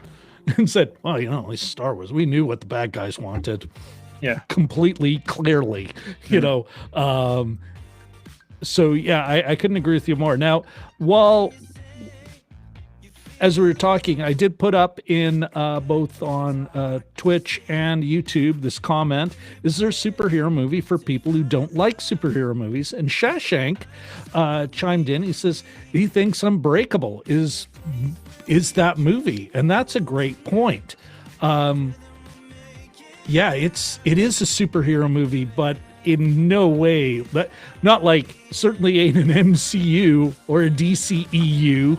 and said, well, at least Star Wars, we knew what the bad guys wanted. Yeah. Completely, clearly, So, yeah, I couldn't agree with you more. Now, while... as we were talking, I did put up in both on Twitch and YouTube this comment: is there a superhero movie for people who don't like superhero movies? And Shashank chimed in. He says he thinks Unbreakable is that movie, and that's a great point. It is a superhero movie, but in no way, not like, certainly ain't an MCU or a DCEU.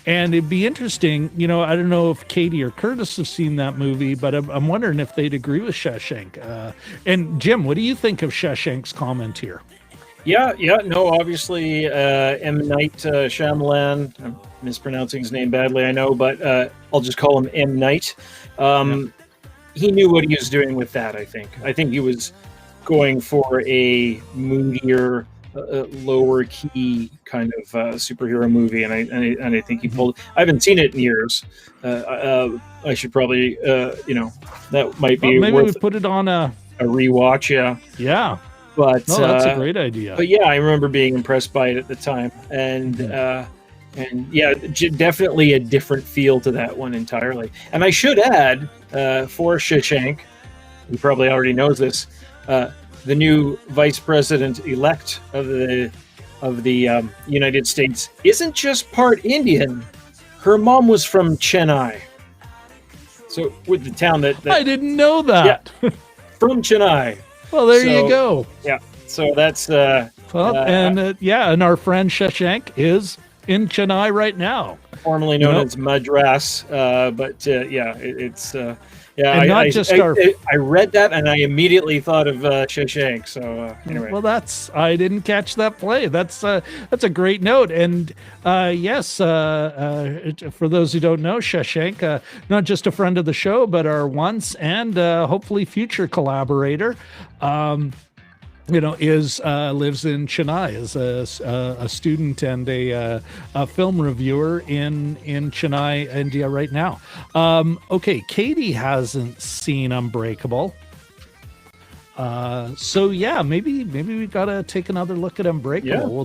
And it'd be interesting, I don't know if Katie or Curtis have seen that movie, but I'm wondering if they'd agree with Shashank. And Jim, what do you think of Shashank's comment here? No, obviously, M. Night Shyamalan, I'm mispronouncing his name badly, I know, but I'll just call him M. Night. He knew what he was doing with that, I think. I think he was going for a moodier, lower key kind of superhero movie, and I think he pulled. I haven't seen it in years. I should probably, that might be. Maybe we put it on a rewatch. Yeah. But that's a great idea. But yeah, I remember being impressed by it at the time, and definitely a different feel to that one entirely. And I should add, for Shashank, he probably already knows this. The new vice president-elect of the United States isn't just part Indian. Her mom was from Chennai. So with the town that I didn't know that. Yeah, from Chennai. Well, there you go. Yeah. So that's and our friend Shashank is in Chennai right now, formerly known as Madras. It's. And I read that and I immediately thought of Shashank. So anyway, well, I didn't catch that play. That's a great note. And yes, for those who don't know, Shashank, not just a friend of the show, but our once and hopefully future collaborator. Lives in Chennai as a student and a film reviewer in Chennai, India right now. Okay, Katie hasn't seen Unbreakable. Maybe we gotta take another look at Unbreakable. Yeah.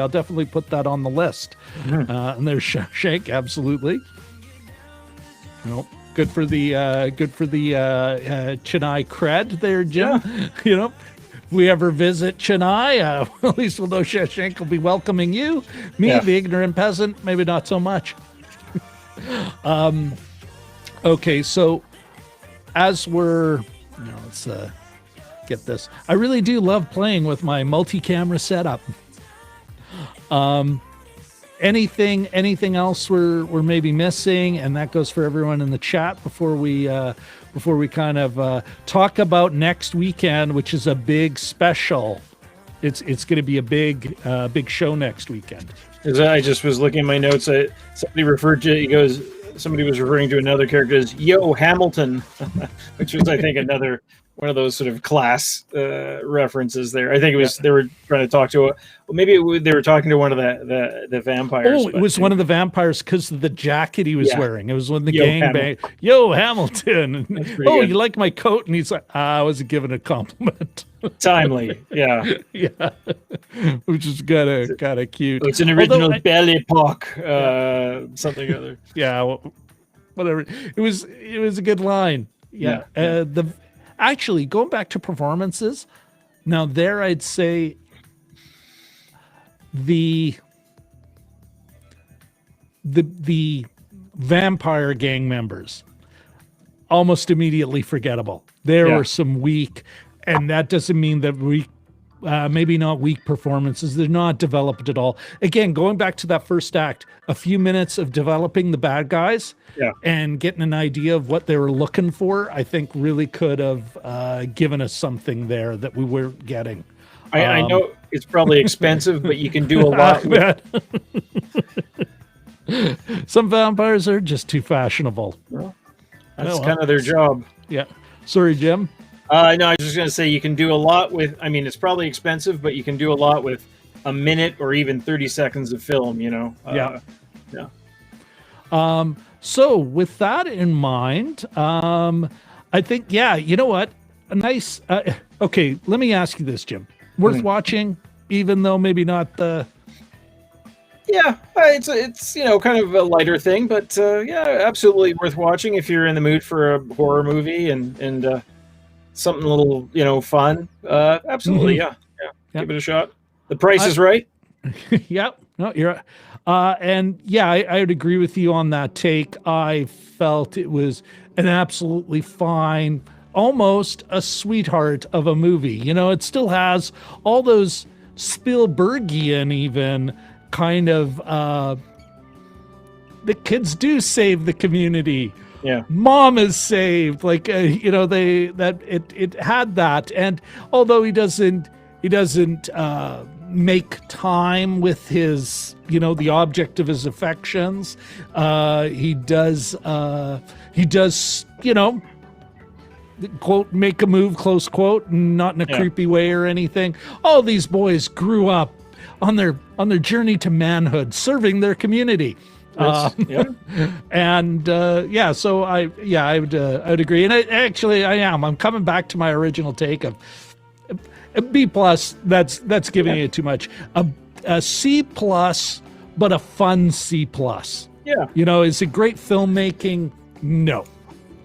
I'll definitely put that on the list. Mm-hmm. And there's Shashank, absolutely. Good for the Chennai cred there, Jim. Yeah. If we ever visit Chennai, at least we'll know Shashank will be welcoming you. Me, the ignorant peasant, maybe not so much. Okay, so as we're, let's get this. I really do love playing with my multi-camera setup. Anything else we're maybe missing, and that goes for everyone in the chat before we kind of talk about next weekend, which is a big special. It's going to be a big show next weekend. I just was looking at my notes. Somebody was referring to another character as Yo Hamilton, which was, I think, another one of those sort of class references there. I think it was they were trying to talk to they were talking to one of the vampires. Oh, it was one of the vampires because of the jacket he was wearing. It was when the gangbang. Yo, Hamilton. Oh, you like my coat? And he's like, I was giving a compliment. Timely, yeah, yeah, which is kind of cute. It's an original Belle Epoque, something or other. Yeah, whatever. It was a good line. Yeah. Actually, going back to performances, now there I'd say the vampire gang members almost immediately forgettable. There were some weak, and that doesn't mean that maybe not weak performances. They're not developed at all. Again, going back to that first act, a few minutes of developing the bad guys and getting an idea of what they were looking for, I think really could have given us something there that we weren't getting. I know it's probably expensive, but you can do a lot with Some vampires are just too fashionable. Well, that's kind of their job. Yeah. Sorry, Jim. No, I was just going to say you can do a lot with, I mean, it's probably expensive, but you can do a lot with a minute or even 30 seconds of film, you know? Yeah. So with that in mind, I think, you know what? A nice, okay, let me ask you this, Jim. Worth watching, even though maybe not the... Yeah, it's you know, kind of a lighter thing, but absolutely worth watching if you're in the mood for a horror movie and something a little, you know, fun. Absolutely, yeah. Give it a shot. The price is right. Yep. No, you're right. And I would agree with you on that take. I felt it was an absolutely fine, almost a sweetheart of a movie. You know, it still has all those Spielbergian even kind of the kids do save the community. Yeah, mom is saved. Like you know, it had that, and although he doesn't make time with his, you know, the object of his affections, he does you know, quote, make a move, close quote, not in a creepy way or anything. All these boys grew up on their journey to manhood, serving their community. And so I would agree. And I'm coming back to my original take of a B plus. That's giving it too much. A C plus, but a fun C plus. Yeah. You know, is it great filmmaking? No.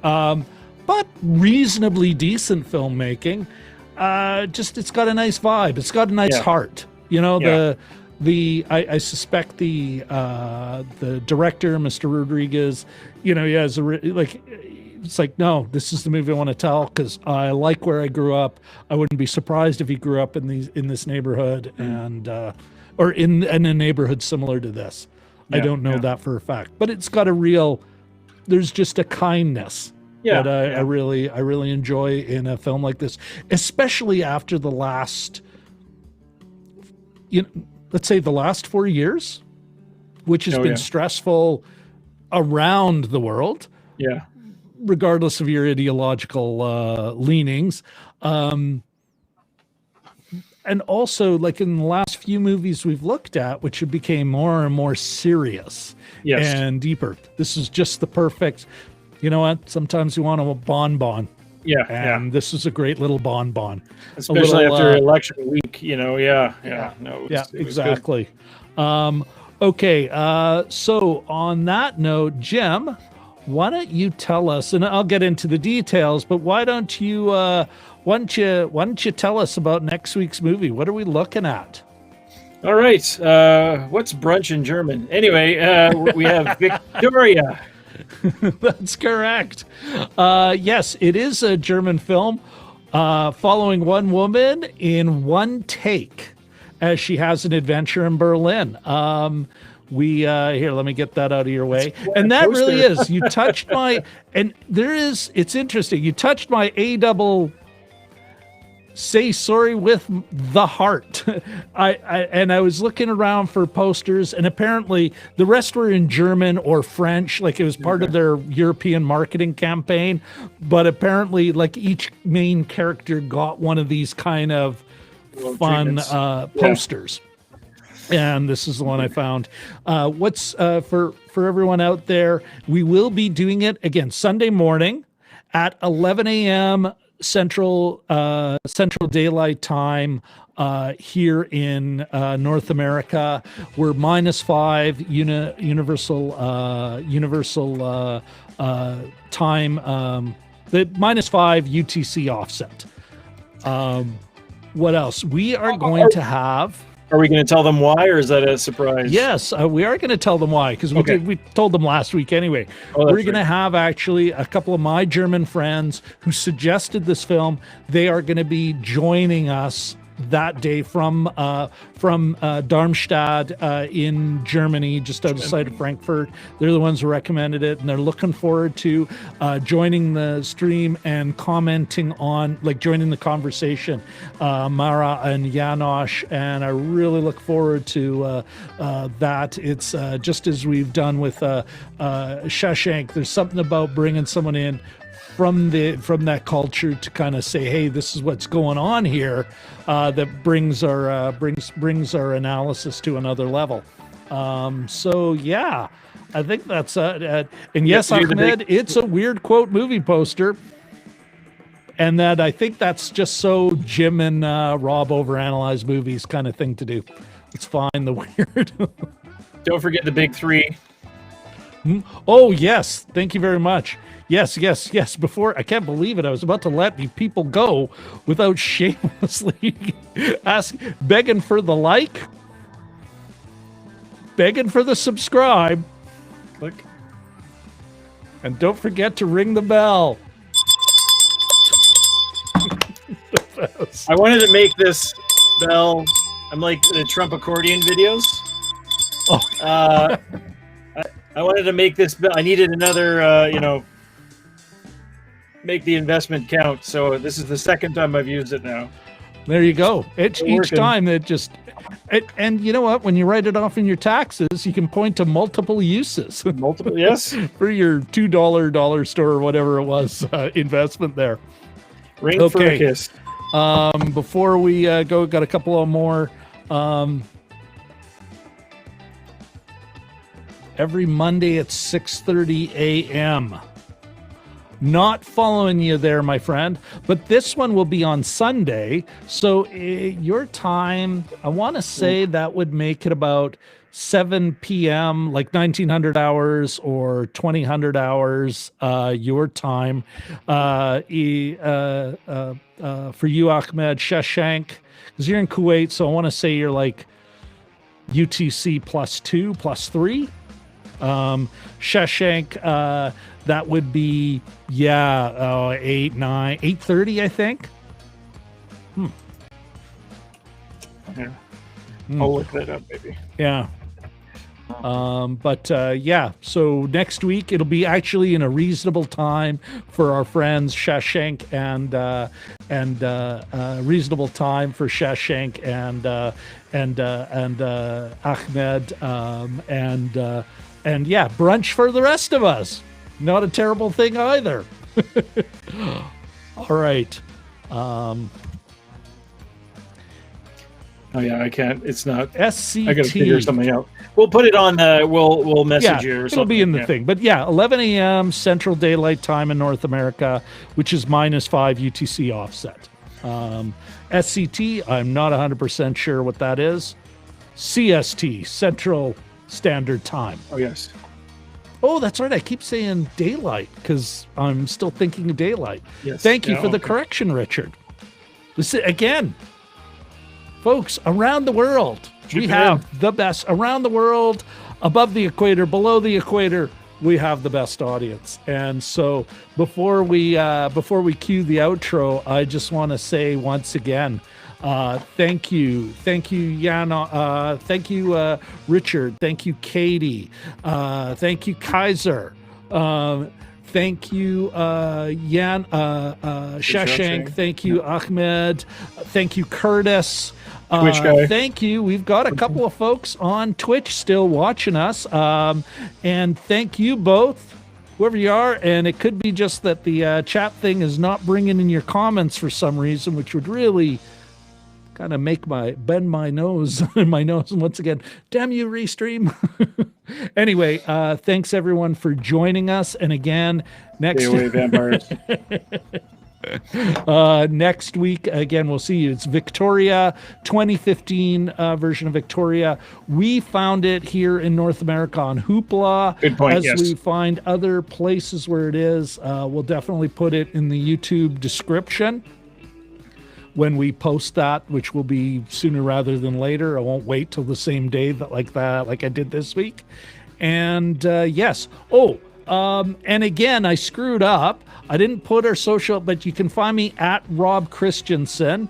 But reasonably decent filmmaking. It's got a nice vibe. It's got a nice heart. You know, I suspect the director, Mr. Rodriguez, you know, he has it's like, no, this is the movie I want to tell because I like where I grew up. I wouldn't be surprised if he grew up in this neighborhood and or in a neighborhood similar to this. I don't know that for a fact, but it's got there's just a kindness that I really enjoy in a film like this, especially after the last, let's say the last 4 years, which has been stressful around the world. Yeah. Regardless of your ideological leanings. And also, like in the last few movies we've looked at, which became more and more serious and deeper. This is just the perfect, you know what? Sometimes you want a bonbon. Yeah. And this is a great little bonbon. Especially after election week, you know, exactly. Okay, so on that note, Jim, why don't you tell us, and I'll get into the details, but why don't you tell us about next week's movie? What are we looking at? All right. What's brunch in German? Anyway, we have Victoria. That's correct. Yes, it is a German film following one woman in one take as she has an adventure in Berlin. Here, let me get that out of your way. And that really is, you touched my, and it's interesting. You touched my say sorry with the heart. I was looking around for posters, and apparently the rest were in German or French, like it was part of their European marketing campaign. But apparently, like each main character got one of these kind of fun posters. And this is the one I found. What's for everyone out there? We will be doing it again Sunday morning at 11 a.m. Central Daylight Time here in North America. We're -5 universal time. The -5 UTC offset. What else? We are going to have. Are we going to tell them why, or is that a surprise? Yes, we are going to tell them why, because we told them last week anyway. We're going to have actually a couple of my German friends who suggested this film. They are going to be joining us that day from Darmstadt in Germany, just outside of Frankfurt. They're the ones who recommended it, and they're looking forward to joining the stream and commenting on, like, joining the conversation, Mara and Janosch, and I really look forward to that. It's just as we've done with Shashank. There's something about bringing someone in from that culture to kind of say, hey, this is what's going on here, that brings our analysis to another level. So yeah, I think that's and yes, Ahmed, it's a weird quote movie poster, and that I think that's just so Jim and Rob overanalyze movies kind of thing to do. It's fine, the weird. Don't forget the big three. Oh yes, thank you very much. Yes. Before, I can't believe it. I was about to let you people go without shamelessly begging for the like, begging for the subscribe. Look. And don't forget to ring the bell. I wanted to make this bell. I'm like the Trump accordion videos. Oh. I wanted to make this bell. I needed another, make the investment count. So this is the second time I've used it now. There you go. Each time and you know what? When you write it off in your taxes, you can point to multiple uses. Multiple, yes. For your $2 dollar store or whatever it was investment there. Ring for a kiss. Before we go, got a couple of more. Every Monday at 6:30 a.m. Not following you there, my friend, but this one will be on Sunday. So your time, I want to say that would make it about 7 p.m., like 1900 hours or 2000 hours, your time. For you, Ahmed, Shashank, because you're in Kuwait, so I want to say you're like UTC +2, +3. Shashank, that would be 8, 9, 8:30, I think. Yeah. I'll look that up, maybe. Yeah. So next week it'll be actually in a reasonable time for our friends Shashank and reasonable time for Shashank and Ahmed, and brunch for the rest of us. Not a terrible thing either. All right. Oh yeah, I can't. It's not. SCT. I gotta figure something out. We'll put it on. We'll message you or something. It'll be in the thing. But 11 a.m. Central Daylight Time in North America, which is -5 UTC offset. SCT, I'm not 100% sure what that is. CST, Central Standard Time. Oh yes. Oh, that's right. I keep saying daylight because I'm still thinking of daylight. Yes. Thank you for the correction, Richard. Listen again. Folks, around the world, we have the best. Around the world, above the equator, below the equator, we have the best audience. And so before we cue the outro, I just want to say once again, thank you, Yana, thank you, Richard, thank you, Katie, thank you, Kaiser. Thank you, Shashank. Thank you, Ahmed. Thank you, Curtis. Twitch guy. Thank you. We've got a couple of folks on Twitch still watching us. And thank you both, whoever you are. And it could be just that the chat thing is not bringing in your comments for some reason, which would really kind of bend my nose and my nose. And once again, damn you, Restream. Anyway, thanks everyone for joining us. And again, next vampires. Next week, again, we'll see you. It's Victoria, 2015 version of Victoria. We found it here in North America on Hoopla. Good point, As we find other places where it is, we'll definitely put it in the YouTube description when we post that, which will be sooner rather than later. I won't wait till the same day like I did this week. And yes. And again, I screwed up. I didn't put our social, but you can find me at Rob Christensen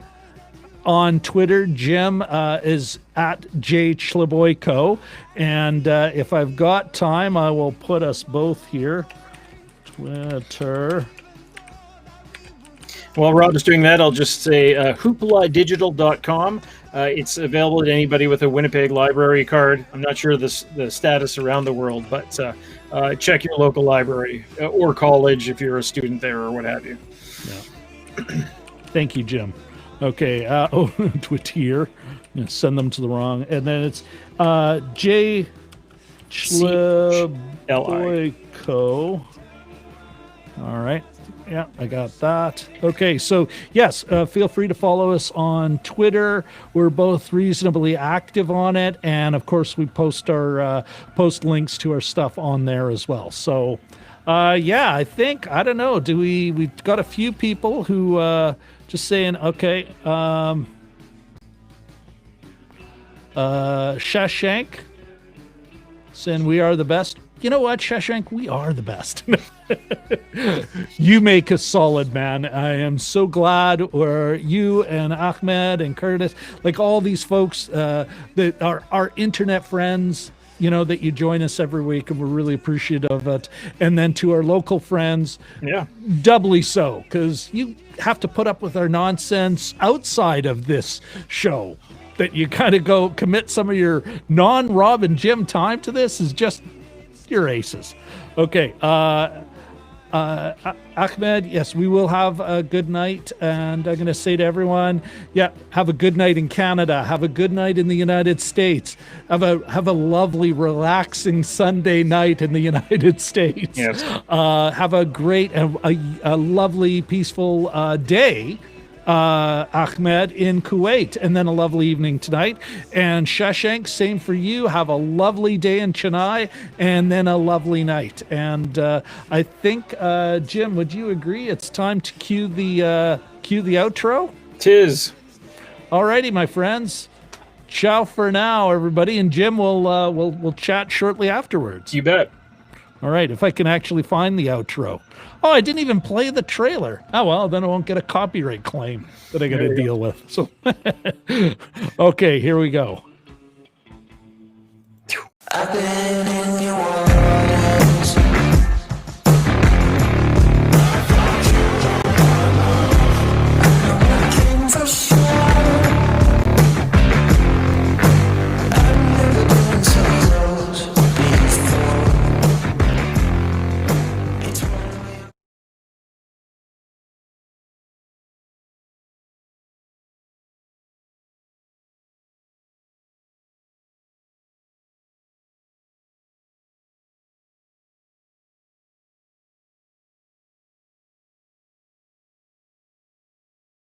on Twitter. Jim is at JChleboyko. And if I've got time, I will put us both here. Twitter. While Rob is doing that, I'll just say hoopaladigital.com. It's available to anybody with a Winnipeg library card. I'm not sure the status around the world, but check your local library or college if you're a student there or what have you. Yeah. Thank you, Jim. Okay. Twitter. Send them to the wrong. And then it's J. Chleboyko. All right. Yeah, I got that. Okay, so yes, feel free to follow us on Twitter. We're both reasonably active on it, and of course, we post our post links to our stuff on there as well. So, yeah, I think I don't know. We've got a few people who just saying, okay, Shashank saying we are the best. You know what, Shashank? We are the best. You make us solid, man. I am so glad you and Ahmed and Curtis, like all these folks that are our internet friends, that you join us every week, and we're really appreciative of it. And then to our local friends, doubly so, because you have to put up with our nonsense outside of this show. That you kind of go commit some of your non-Rob and Jim time to this is just... You're aces. Okay. Ahmed, yes, we will have a good night. And I'm going to say to everyone, have a good night in Canada. Have a good night in the United States. Have a lovely, relaxing Sunday night in the United States. Yes. Have a great, a lovely, peaceful day. Ahmed in Kuwait, and then a lovely evening tonight. And Shashank, same for you. Have a lovely day in Chennai, and then a lovely night. And I think, Jim, would you agree? It's time to cue the outro. Tis. Alrighty, my friends. Ciao for now, everybody. And Jim we'll chat shortly afterwards. You bet. All right, if I can actually find the outro. Oh, I didn't even play the trailer. Oh, well, then I won't get a copyright claim that I got to deal with. So, okay, here we go. I've been in your